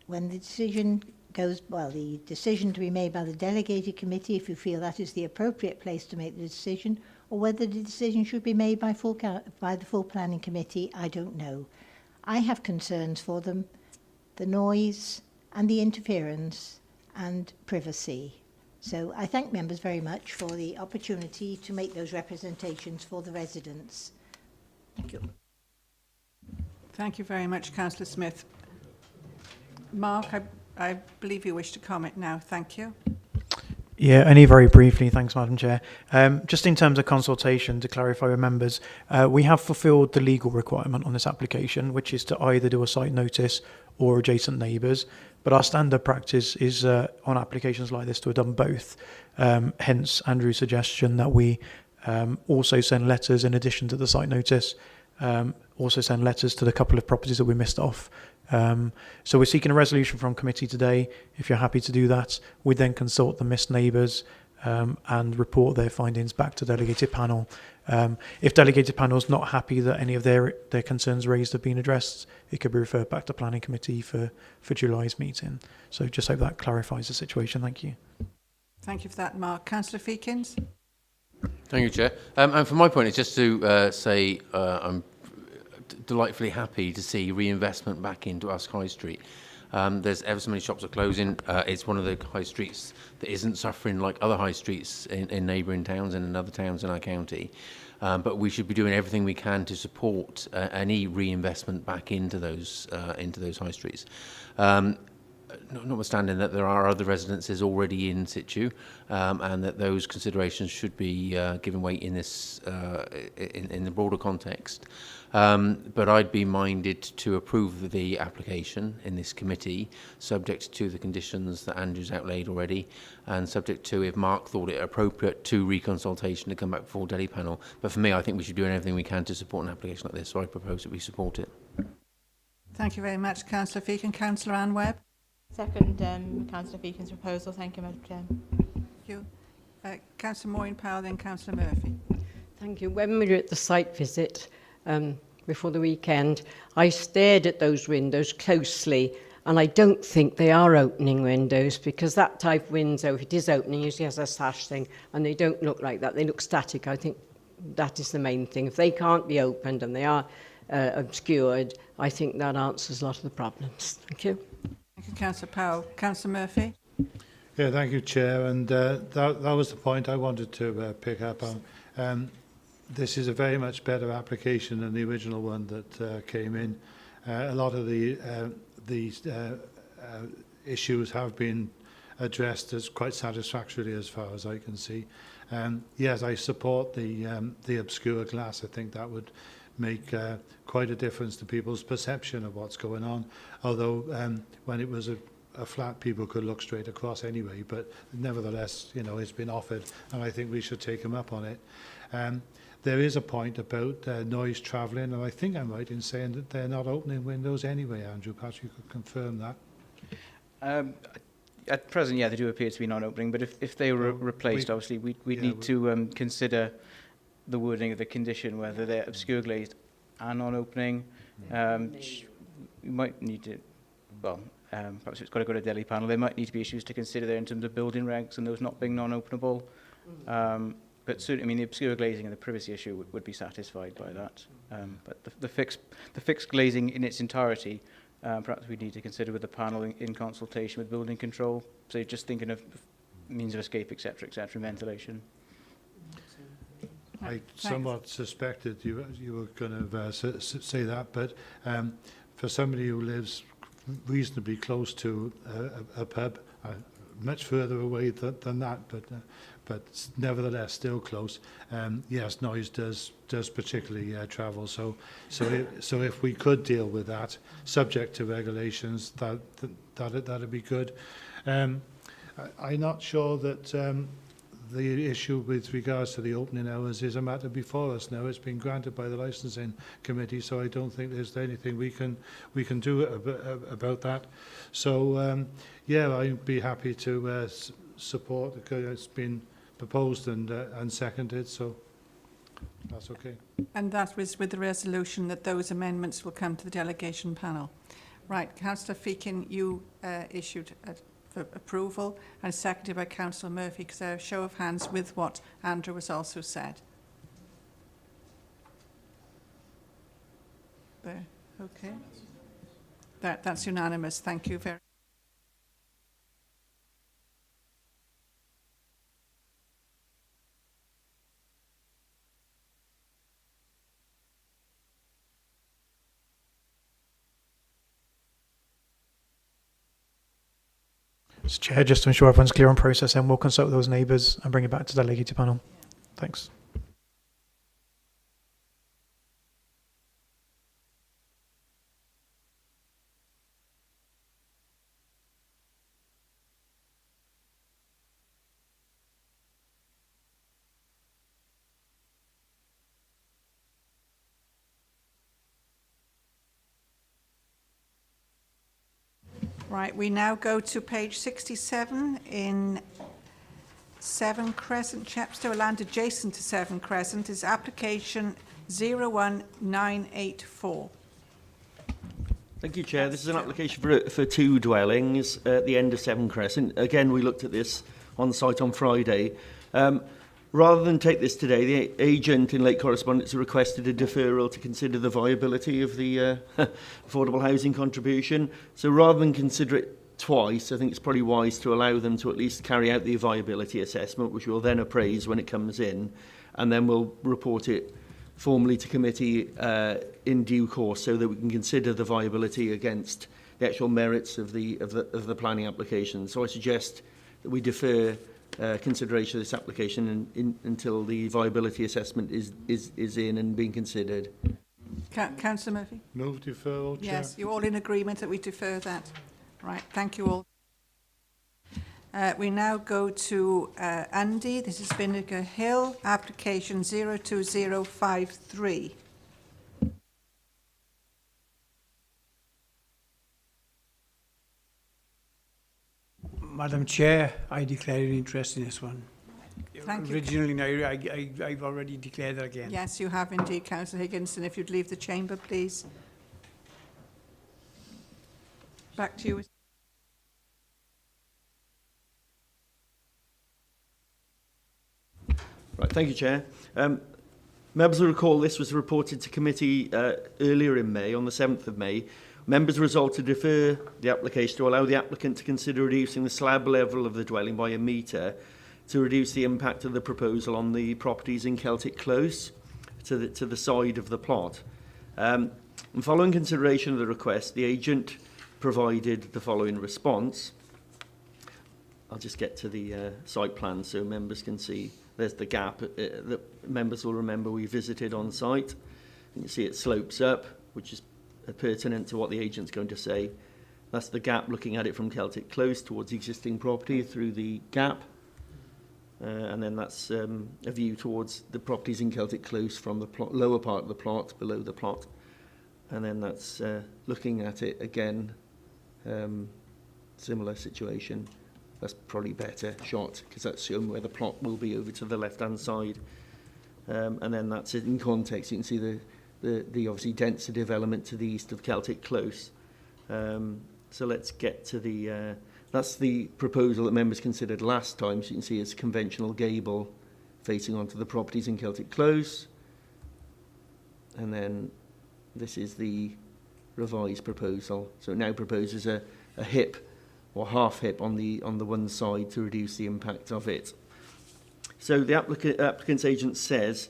when the decision goes, well, the decision to be made by the delegated committee, if you feel that is the appropriate place to make the decision, or whether the decision should be made by the full planning committee, I don't know. I have concerns for them, the noise and the interference and privacy. So I thank members very much for the opportunity to make those representations for the residents. Thank you. Thank you very much, Councillor Smith. Mark, I believe you wish to comment now. Thank you. Yeah, only very briefly, thanks, Madam Chair. Just in terms of consultation, to clarify with members, we have fulfilled the legal requirement on this application, which is to either do a site notice or adjacent neighbours. But our standard practice is on applications like this to have done both. Hence Andrew's suggestion that we also send letters in addition to the site notice, also send letters to the couple of properties that we missed off. So we're seeking a resolution from committee today. If you're happy to do that, we then consult the missed neighbours and report their findings back to delegated panel. If delegated panel is not happy that any of their concerns raised have been addressed, it could be referred back to planning committee for July's meeting. So just hope that clarifies the situation. Thank you. Thank you for that, Mark. Councillor Feakins. Thank you, Chair. And from my point, it's just to say I'm delightfully happy to see reinvestment back into Usk High Street. There's ever so many shops are closing. It's one of the high streets that isn't suffering like other high streets in neighbouring towns and in other towns in our county. But we should be doing everything we can to support any reinvestment back into those high streets. Notwithstanding that there are other residences already in situ, and that those considerations should be given weight in this in the broader context. But I'd be minded to approve the application in this committee, subject to the conditions that Andrew's outlaid already, and subject to, if Mark thought it appropriate, to reconsultation to come back before Delhi panel. But for me, I think we should do everything we can to support an application like this, so I propose that we support it. Thank you very much, Councillor Feakin. Councillor Anne Webb. Second, Councillor Feakin's proposal. Thank you, Madam Chair. Thank you. Councillor Maureen Powell, then Councillor Murphy. Thank you. When we were at the site visit before the weekend, I stared at those windows closely, and I don't think they are opening windows, because that type of window, if it is opening, usually has a sash thing, and they don't look like that. They look static. I think that is the main thing. If they can't be opened and they are obscured, I think that answers a lot of the problems. Thank you. Thank you, Councillor Powell. Councillor Murphy. Yeah, thank you, Chair. And that was the point I wanted to pick up on. This is a very much better application than the original one that came in. A lot of these issues have been addressed as quite satisfactorily as far as I can see. Yes, I support the obscure glass. I think that would make quite a difference to people's perception of what's going on. Although when it was a flat, people could look straight across anyway. But nevertheless, you know, it's been offered, and I think we should take them up on it. There is a point about noise travelling, and I think I'm right in saying that they're not opening windows anyway, Andrew. Perhaps you could confirm that. At present, yeah, they do appear to be non-opening, but if they were replaced, obviously, we'd need to consider the wording of the condition, whether they're obscure glazed and non-opening. We might need to, well, perhaps it's got to go to Delhi panel. There might need to be issues to consider there in terms of building regs and those not being non-openable. But certainly, I mean, the obscure glazing and the privacy issue would be satisfied by that. But the fixed glazing in its entirety, perhaps we need to consider with the panel in consultation with building control. So just thinking of means of escape, etc., ventilation. I somewhat suspected you were going to say that, but for somebody who lives reasonably close to a pub, much further away than that, but nevertheless still close. Yes, noise does particularly travel. So if we could deal with that, subject to regulations, that'd be good. I'm not sure that the issue with regards to the opening hours is a matter before us now. It's been granted by the licensing committee, so I don't think there's anything we can do about that. So yeah, I'd be happy to support it. It's been proposed and seconded, so that's okay. And that was with the resolution that those amendments will come to the delegation panel. Right, Councillor Feakin, you issued for approval, and seconded by Councillor Murphy. Because there a show of hands with what Andrew has also said. There, okay. That's unanimous. Thank you very much. Mr. Chair, just to ensure everyone's clear on process, and we'll consult those neighbours and bring it back to the delegated panel. Thanks. Right, we now go to page 67 in 7 Crescent, Chepstow, land adjacent to 7 Crescent, is application 01984. Thank you, Chair. This is an application for 2 dwellings at the end of 7 Crescent. Again, we looked at this on site on Friday. Rather than take this today, the agent in late correspondence requested a deferral to consider the viability of the affordable housing contribution. So rather than consider it twice, I think it's probably wise to allow them to at least carry out the viability assessment, which we'll then appraise when it comes in, and then we'll report it formally to committee in due course, so that we can consider the viability against the actual merits of the planning application. So I suggest that we defer consideration of this application until the viability assessment is in and being considered. Councillor Murphy? Move deferral, Chair. Yes, you're all in agreement that we defer that. Right, thank you all. We now go to Andy. This is Vinegar Hill, application 02053. Madam Chair, I declare an interest in this one. Thank you. Originally, I've already declared it again. Yes, you have indeed, Councillor Higginson. If you'd leave the chamber, please. Back to you. Right, thank you, Chair. Members will recall this was reported to committee earlier in May, on the 7th of May. Members resolved to defer the application to allow the applicant to consider reducing the slab level of the dwelling by 1 metre to reduce the impact of the proposal on the properties in Celtic Close to the side of the plot. And following consideration of the request, the agent provided the following response. I'll just get to the site plan so members can see. There's the gap that members will remember we visited on site. You can see it slopes up, which is pertinent to what the agent's going to say. That's the gap looking at it from Celtic Close towards the existing property through the gap. And then that's a view towards the properties in Celtic Close from the lower part of the plot, below the plot. And then that's looking at it again, similar situation. That's probably better shot because that's shown where the plot will be over to the left-hand side. And then that's it in context. You can see the obviously denser development to the east of Celtic Close. So let's get to the, that's the proposal that members considered last time. So you can see it's a conventional gable facing onto the properties in Celtic Close. And then this is the revised proposal. So it now proposes a hip or half hip on the one side to reduce the impact of it. So the applicant's agent says,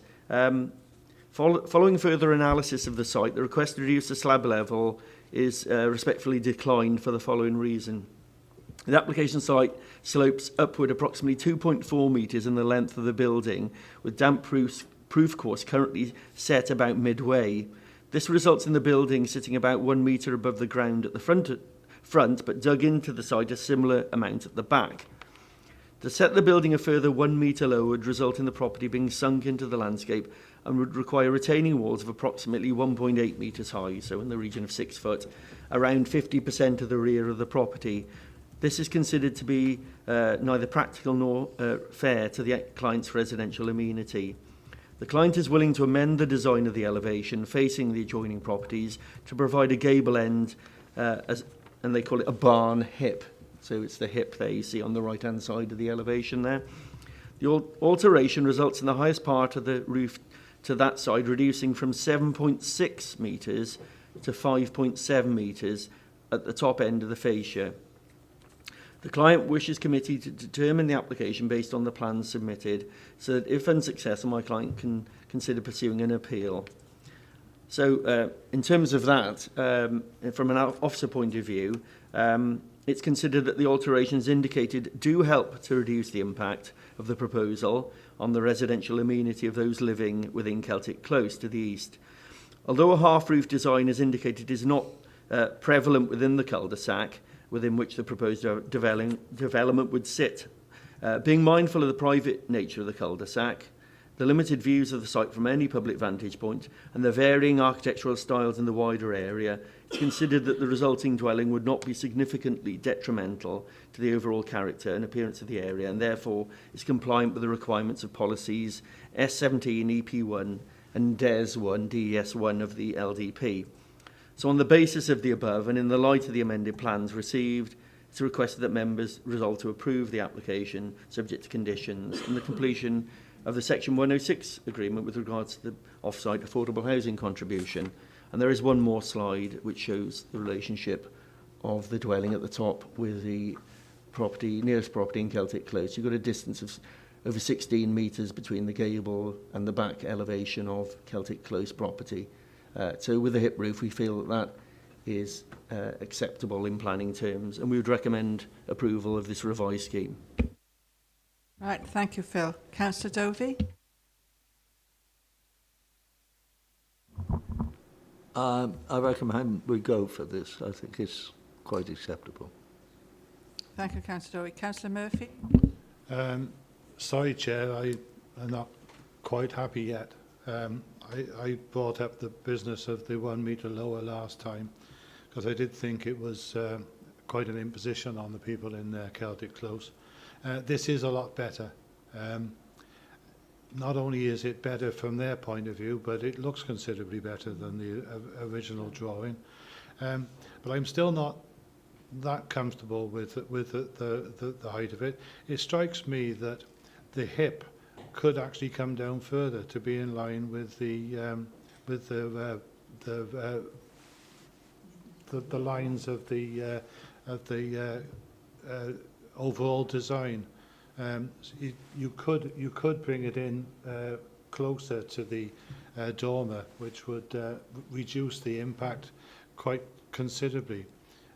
following further analysis of the site, the request to reduce the slab level is respectfully declined for the following reason. The application site slopes upward approximately 2.4 metres in the length of the building, with damp proof course currently set about midway. This results in the building sitting about 1 metre above the ground at the front, but dug into the site a similar amount at the back. To set the building a further 1 metre lower would result in the property being sunk into the landscape and would require retaining walls of approximately 1.8 metres high, so in the region of 6 foot, around 50% of the rear of the property. This is considered to be neither practical nor fair to the client's residential amenity. The client is willing to amend the design of the elevation facing the adjoining properties to provide a gable end, and they call it a barn hip. So it's the hip there you see on the right-hand side of the elevation there. The alteration results in the highest part of the roof to that side reducing from 7.6 metres to 5.7 metres at the top end of the fascia. The client wishes committee to determine the application based on the plans submitted, so that if unsuccessful, my client can consider pursuing an appeal. So in terms of that, from an officer point of view, it's considered that the alterations indicated do help to reduce the impact of the proposal on the residential amenity of those living within Celtic Close to the east. Although a half-roof design, as indicated, is not prevalent within the cul-de-sac within which the proposed development would sit, being mindful of the private nature of the cul-de-sac, the limited views of the site from any public vantage point, and the varying architectural styles in the wider area, it's considered that the resulting dwelling would not be significantly detrimental to the overall character and appearance of the area, and therefore is compliant with the requirements of policies S17 EP1 and DES1 DES1 of the LDP. So on the basis of the above, and in the light of the amended plans received, it's requested that members resolve to approve the application subject to conditions and the completion of the Section 106 agreement with regards to the off-site affordable housing contribution. And there is one more slide which shows the relationship of the dwelling at the top with the property, nearest property in Celtic Close. You've got a distance of over 16 metres between the gable and the back elevation of Celtic Close property. So with the hip roof, we feel that that is acceptable in planning terms, and we would recommend approval of this revised scheme. Right, thank you, Phil. Councillor Dovey? I recommend we go for this. I think it's quite acceptable. Thank you, Councillor Dovey. Councillor Murphy? Sorry, Chair, I'm not quite happy yet. I brought up the business of the 1 metre lower last time because I did think it was quite an imposition on the people in Celtic Close. This is a lot better. Not only is it better from their point of view, but it looks considerably better than the original drawing. But I'm still not that comfortable with the height of it. It strikes me that the hip could actually come down further to be in line with the lines of the overall design. You could bring it in closer to the dormer, which would reduce the impact quite considerably.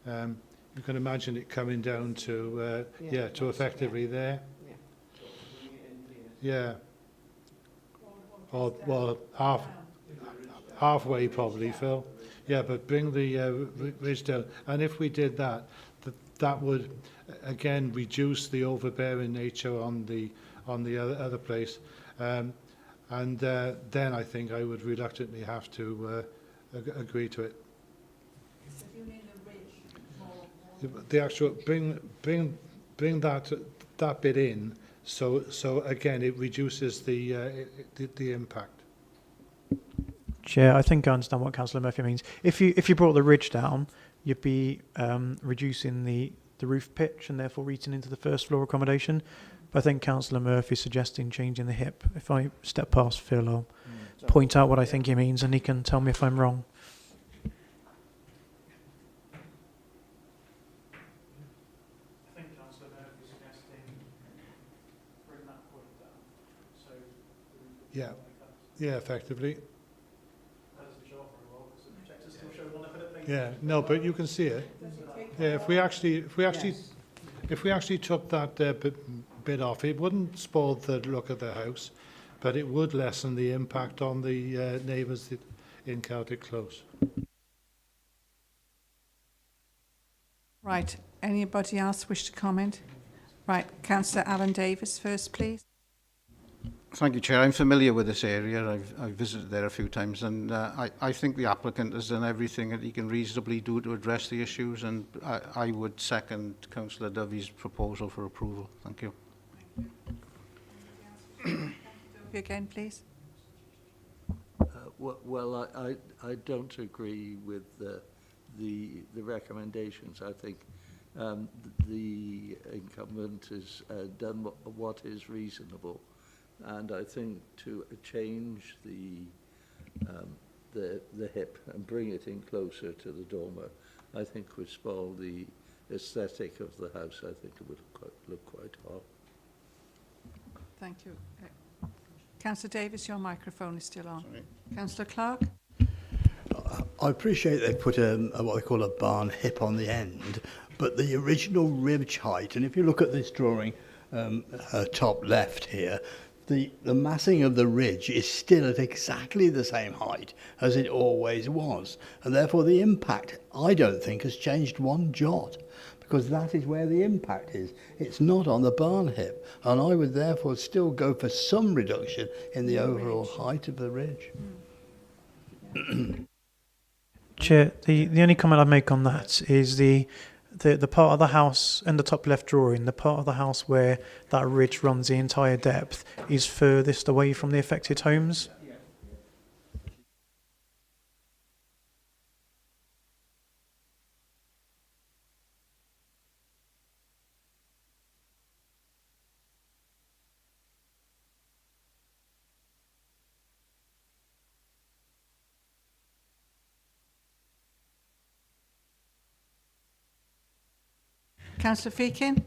You can imagine it coming down to to effectively there. Yeah. Or well, halfway probably, Phil. Yeah, but bring the ridge down, and if we did that, that would again reduce the overbearing nature on the other place, and then I think I would reluctantly have to agree to it. So you mean a ridge? The actual bring that bit in, so again it reduces the impact. Chair, I think I understand what Councillor Murphy means. If you brought the ridge down, you'd be reducing the roof pitch and therefore eating into the first floor accommodation. But I think Councillor Murphy is suggesting changing the hip. If I step past Phil, I'll point out what I think he means and he can tell me if I'm wrong. I think Councillor Murphy is suggesting bring that point down. So Yeah, effectively. That doesn't show up very well because the projector's still showing on it. Yeah, no, but you can see it. Yeah, if we actually took that bit off, it wouldn't spoil the look of the house, but it would lessen the impact on the neighbours in Celtic Close. Right, anybody else wish to comment? Right, Councillor Alan Davis first, please. Thank you, Chair. I'm familiar with this area. I've visited there a few times, and I think the applicant has done everything that he can reasonably do to address the issues, and I would second Councillor Dovey's proposal for approval. Thank you. Again, please. Well, I don't agree with the recommendations. I think the incumbent has done what is reasonable. And I think to change the hip and bring it in closer to the dormer, I think would spoil the aesthetic of the house. I think it would look quite odd. Thank you. Councillor Davis, your microphone is still on. Councillor Clark? I appreciate they put what they call a barn hip on the end, but the original ridge height, and if you look at this drawing, top left here, the massing of the ridge is still at exactly the same height as it always was. And therefore the impact, I don't think, has changed one jot, because that is where the impact is. It's not on the barn hip. And I would therefore still go for some reduction in the overall height of the ridge. Chair, the only comment I'd make on that is the part of the house in the top left drawing, the part of the house where that ridge runs the entire depth is furthest away from the affected homes. Councillor Feakin?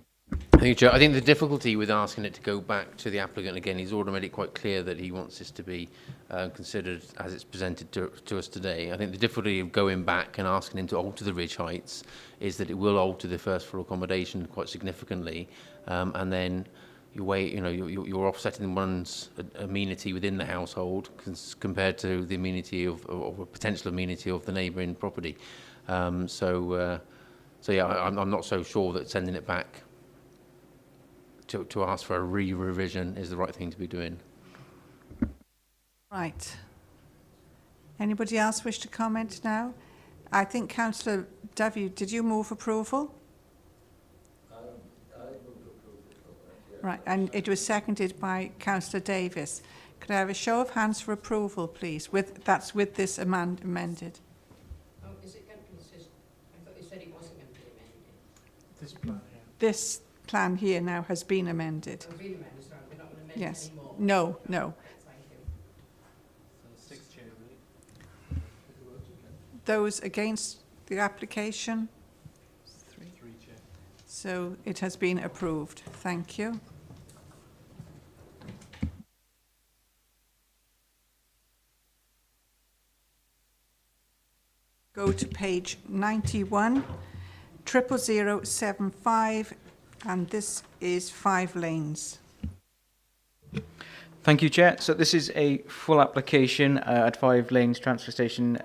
Thank you, Chair. I think the difficulty with asking it to go back to the applicant again, he's already made it quite clear that he wants this to be considered as it's presented to us today. I think the difficulty of going back and asking him to alter the ridge heights is that it will alter the first floor accommodation quite significantly, and then you're offsetting one's amenity within the household compared to the amenity of a potential amenity of the neighbouring property. So yeah, I'm not so sure that sending it back to ask for a revision is the right thing to be doing. Right. Anybody else wish to comment now? I think Councillor Dovey, did you move approval? I moved approval. Right, and it was seconded by Councillor Davis. Could I have a show of hands for approval, please? That's with this amended. Oh, is it going to consist? I thought you said it wasn't going to be amended. This plan here. This plan here now has been amended. Oh, been amended, sorry, we're not going to amend Yes. it anymore. No, no. Thank you. Those against the application? Three, Chair. So it has been approved. Thank you. Go to page 91, 00075, and this is 5 lanes. Thank you, Chair. So this is a full application at 5 Lanes Transfer Station,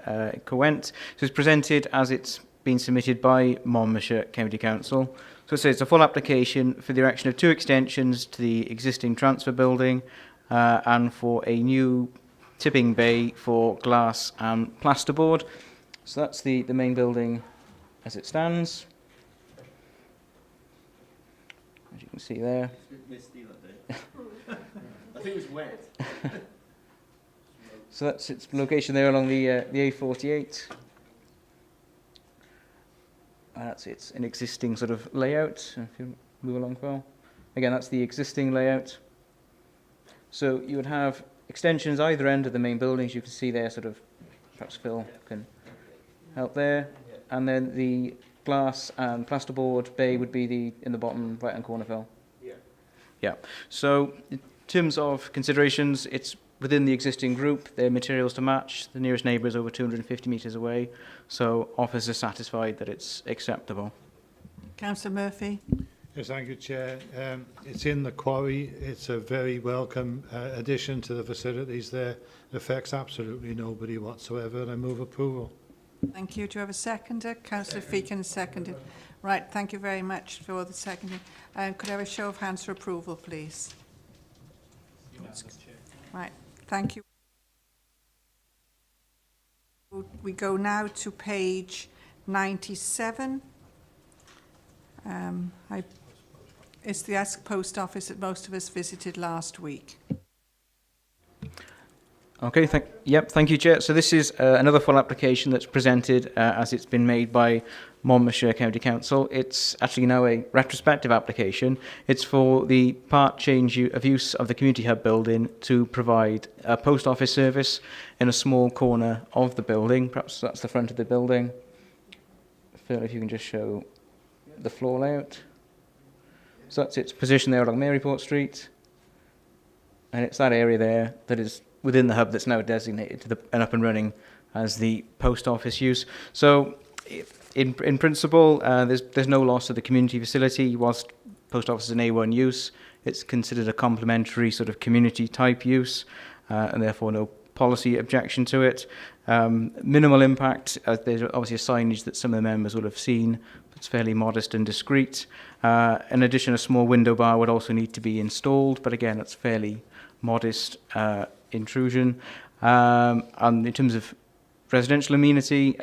Cowent. So it's presented as it's been submitted by Monmouthshire County Council. So it says it's a full application for the erection of 2 extensions to the existing transfer building and for a new tipping bay for glass and plasterboard. So that's the main building as it stands. As you can see there. It's a bit misty that day. I think it was wet. So that's its location there along the A48. And that's an existing sort of layout. If you move along, Phil. Again, that's the existing layout. So you would have extensions either end of the main buildings. You can see there, sort of, perhaps Phil can help there. And then the glass and plasterboard bay would be in the bottom right-hand corner, Phil. Yeah. Yeah. So in terms of considerations, it's within the existing group. Their materials to match. The nearest neighbour is over 250 metres away. So officers are satisfied that it's acceptable. Councillor Murphy. Yes, thank you, Chair. It's in the quarry. It's a very welcome addition to the facilities there. It affects absolutely nobody whatsoever, and I move approval. Thank you. Do you have a seconder? Councillor Feakin seconded. Right, thank you very much for the seconding. Could I have a show of hands for approval, please? Right, thank you. We go now to page 97. It's the Esk Post Office that most of us visited last week. Okay, thank you, Chair. So this is another full application that's presented as it's been made by Monmouthshire County Council. It's actually now a retrospective application. It's for the part change of use of the community hub building to provide a post office service in a small corner of the building. Perhaps that's the front of the building. Phil, if you can just show the floor layout. So that's its position there along Maryport Street. And it's that area there that is within the hub that's now designated to and up and running as the post office use. So in principle, there's no loss of the community facility. Whilst post office is an A1 use, it's considered a complementary sort of community type use, and therefore no policy objection to it. Minimal impact, there's obviously a signage that some of the members will have seen. It's fairly modest and discreet. In addition, a small window bar would also need to be installed, but again, it's fairly modest intrusion. And in terms of residential amenity,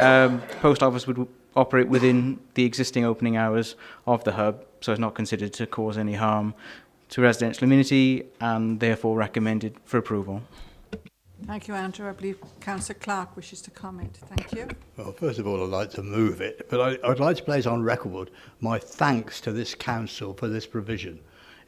post office would operate within the existing opening hours of the hub, so it's not considered to cause any harm to residential amenity and therefore recommended for approval. Thank you, Andrew. I believe Councillor Clark wishes to comment. Thank you. Well, first of all, I'd like to move it, but I'd like to place on record my thanks to this council for this provision.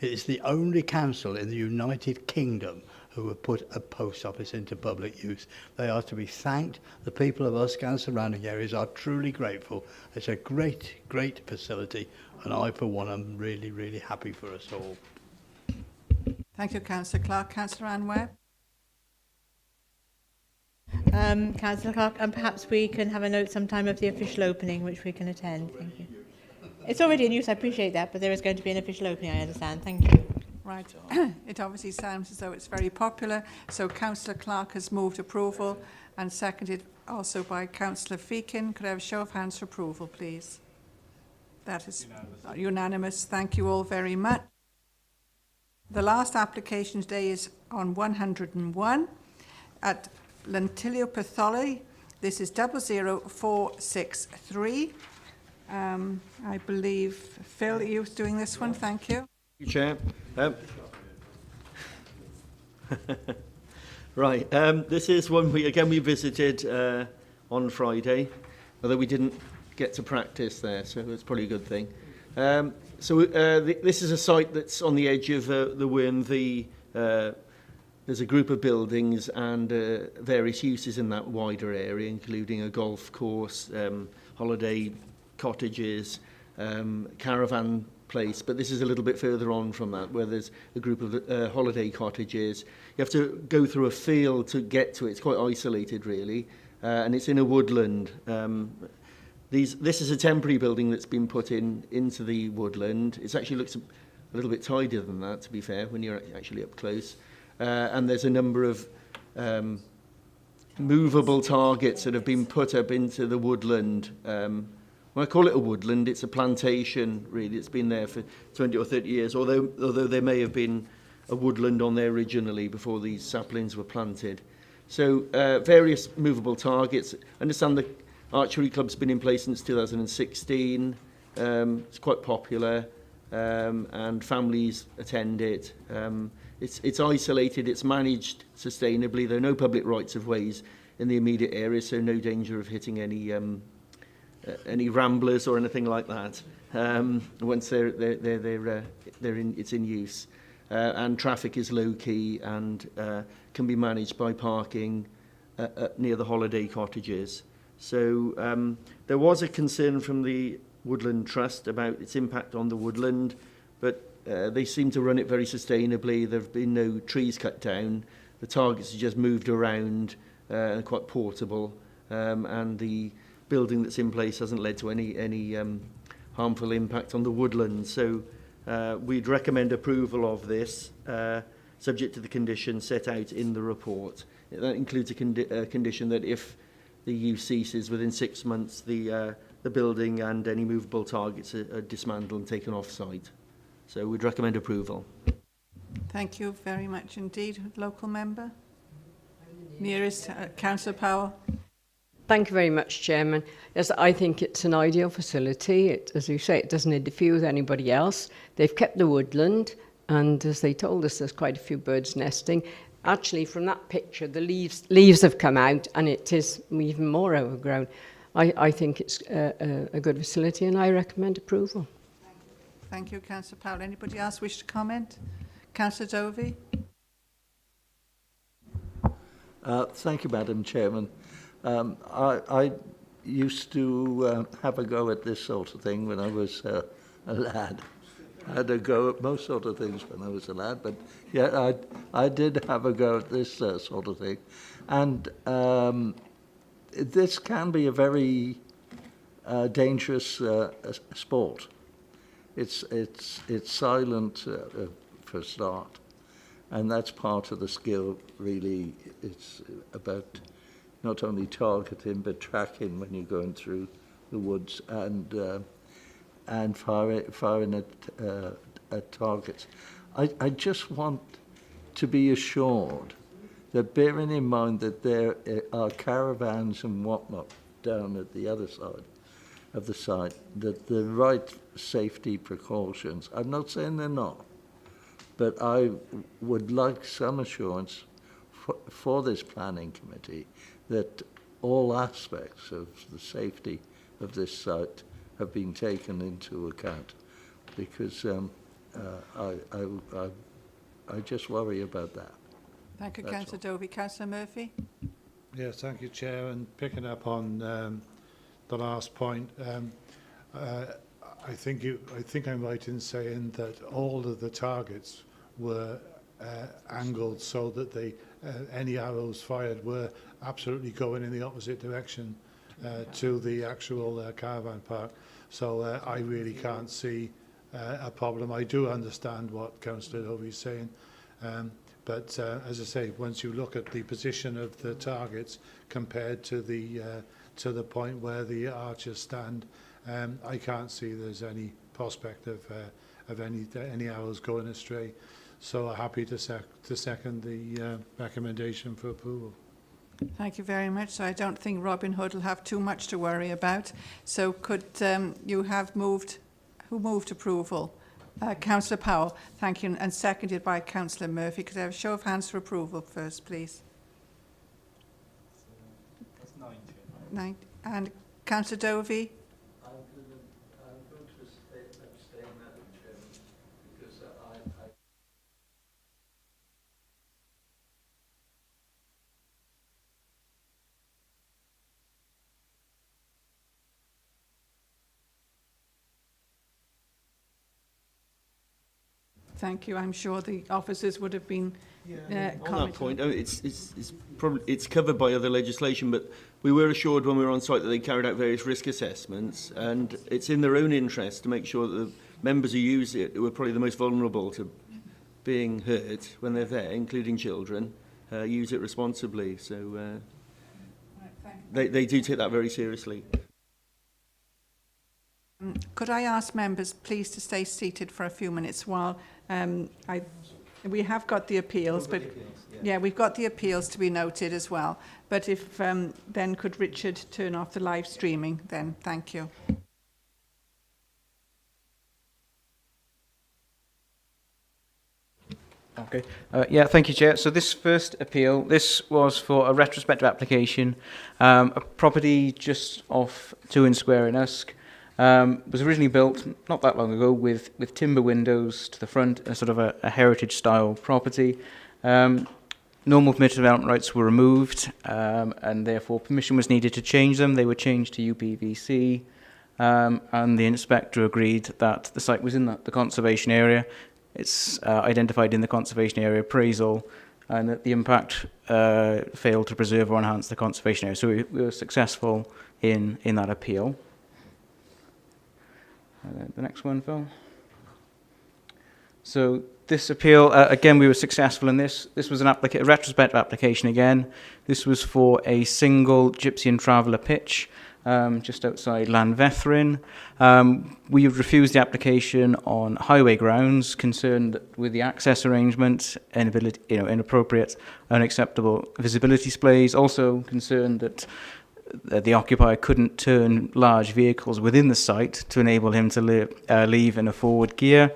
It is the only council in the United Kingdom who have put a post office into public use. They are to be thanked. The people of Usk and surrounding areas are truly grateful. It's a great, great facility, and I, for one, am really, really happy for us all. Thank you, Councillor Clark. Councillor Anne Webb. Councillor Clark, and perhaps we can have a note sometime of the official opening, which we can attend. Thank you. It's already in use, I appreciate that, but there is going to be an official opening, I understand. Thank you. Right. It obviously sounds as though it's very popular. So Councillor Clark has moved approval and seconded also by Councillor Feakin. Could I have a show of hands for approval, please? That is unanimous. Thank you all very much. The last application today is on 101 at Lentilio Patholi. This is 00463. I believe, Phil, you're doing this one. Thank you. Chair. Right, this is one we visited on Friday, although we didn't get to practice there, so it's probably a good thing. This is a site that's on the edge of the Wyrnthie. There's a group of buildings and various uses in that wider area, including a golf course, holiday cottages, caravan place, but this is a little bit further on from that, where there's a group of holiday cottages. You have to go through a field to get to it. It's quite isolated, really, and it's in a woodland. This is a temporary building that's been put into the woodland. It actually looks a little bit tidier than that, to be fair, when you're actually up close. And there's a number of movable targets that have been put up into the woodland. When I call it a woodland, it's a plantation, really. It's been there for 20 or 30 years, although there may have been a woodland on there originally before these saplings were planted. So various movable targets. I understand the archery club's been in place since 2016. It's quite popular, and families attend it. It's isolated, it's managed sustainably. There are no public rights of ways in the immediate area, so no danger of hitting any ramblers or anything like that. Once it's in use, and traffic is low key and can be managed by parking near the holiday cottages. So there was a concern from the Woodland Trust about its impact on the woodland, but they seem to run it very sustainably. There have been no trees cut down. The targets are just moved around and quite portable, and the building that's in place hasn't led to any harmful impact on the woodland. So we'd recommend approval of this, subject to the conditions set out in the report. That includes a condition that if the use ceases within 6 months. The building and any movable targets are dismantled and taken off site. So we'd recommend approval. Thank you very much indeed. Local member? Nearest, Councillor Powell. Thank you very much, Chairman. Yes, I think it's an ideal facility. It, as you say, it doesn't interfere with anybody else. They've kept the woodland, and as they told us, there's quite a few birds nesting. Actually, from that picture, the leaves have come out, and it is even more overgrown. I think it's a good facility, and I recommend approval. Thank you, Councillor Powell. Anybody else wish to comment? Councillor Dovey. Thank you, Madam Chairman. I used to have a go at this sort of thing when I was a lad. I had a go at most sort of things when I was a lad, but yeah, I did have a go at this sort of thing. And this can be a very dangerous sport. It's silent for a start, and that's part of the skill, really. It's about not only targeting but tracking when you're going through the woods and firing at targets. I just want to be assured that, bearing in mind that there are caravans and whatnot down at the other side of the site, that the right safety precautions, I'm not saying they're not, but I would like some assurance for this planning committee that all aspects of the safety of this site have been taken into account, because I just worry about that. Thank you, That's Councillor Dovey. Councillor Murphy. Yes, thank you, Chair. And picking up on the last point, I think I'm right in saying that all of the targets were angled so that any arrows fired were absolutely going in the opposite direction to the actual caravan park. So I really can't see a problem. I do understand what Councillor Dovey is saying, but as I say, once you look at the position of the targets compared to the point where the archers stand, I can't see there's any prospect of any arrows going astray. So happy to second the recommendation for approval. Thank you very much. So I don't think Robin Hood will have too much to worry about. So could you have moved, who moved approval? Councillor Powell, thank you, and seconded by Councillor Murphy. Could I have a show of hands for approval first, please? That's 9. And Councillor Dovey? I'm going to abstain, Madam Chairman, because Thank you. I'm sure the officers would have been On that point, it's covered by other legislation, but we were assured when we were on site that they carried out various risk assessments, and it's in their own interest to make sure that the members who use it, who are probably the most vulnerable to being hurt when they're there, including children, use it responsibly. So they do take that very seriously. Could I ask members please to stay seated for a few minutes while we have got the appeals, but yeah, we've got the appeals to be noted as well. But if then could Richard turn off the live streaming then? Thank you. Okay. Yeah, thank you, Chair. So this first appeal, this was for a retrospective application, a property just off Tewin Square in Usk. Was originally built not that long ago with timber windows to the front, a sort of a heritage style property. Normal permitted development rights were removed, and therefore permission was needed to change them. They were changed to UPVC, and the inspector agreed that the site was in the conservation area. It's identified in the conservation area appraisal, and that the impact failed to preserve or enhance the conservation area. So we were successful in that appeal. The next one, Phil. So this appeal, again, we were successful in this. This was a retrospective application again. This was for a single Gypsy and Traveller pitch just outside Llanfethrin. We refused the application on highway grounds, concerned with the access arrangement, inappropriate, unacceptable visibility displays, also concerned that the occupier couldn't turn large vehicles within the site to enable him to leave in a forward gear.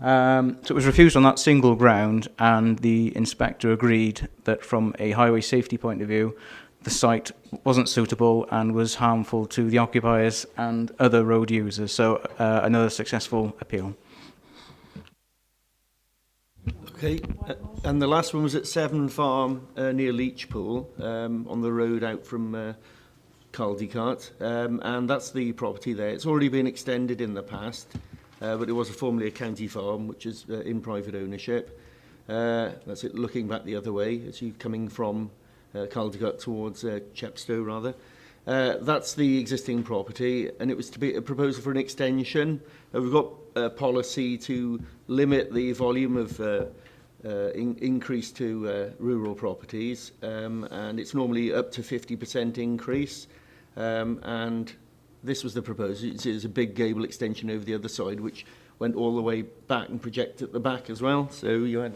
So it was refused on that single ground, and the inspector agreed that from a highway safety point of view, the site wasn't suitable and was harmful to the occupiers and other road users. So another successful appeal. Okay, and the last one was at Severn Farm near Leechpool, on the road out from Caldicart, and that's the property there. It's already been extended in the past, but it was formerly a county farm, which is in private ownership. That's it, looking back the other way, as you're coming from Caldicart towards Chepstow, rather. That's the existing property, and it was to be a proposal for an extension. We've got a policy to limit the volume of increase to rural properties, and it's normally up to 50% increase. And this was the proposal. It's a big gable extension over the other side, which went all the way back and projected at the back as well. So you had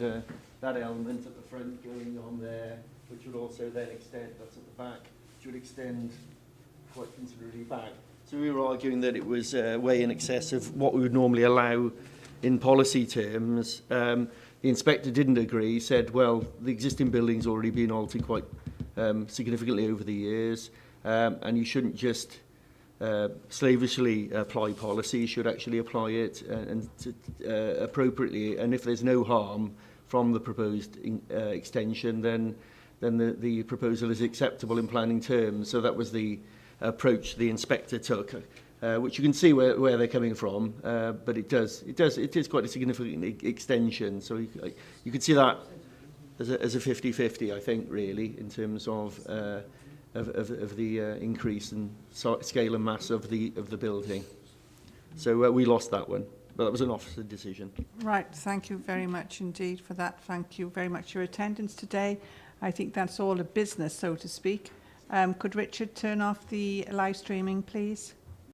that element at the front going on there, which would also then extend, that's at the back, which would extend quite considerably back. So we were arguing that it was way in excess of what we would normally allow in policy terms. The inspector didn't agree, said, well, the existing building's already been altered quite significantly over the years, and you shouldn't just slavishly apply policy, you should actually apply it appropriately, and if there's no harm from the proposed extension, then the proposal is acceptable in planning terms. So that was the approach the inspector took, which you can see where they're coming from, but it is quite a significant extension. So you could see that as a 50-50, I think, really, in terms of the increase in scale and mass of the building. So we lost that one, but that was an officer decision. Right, thank you very much indeed for that. Thank you very much for your attendance today. I think that's all a business, so to speak. Could Richard turn off the live streaming, please?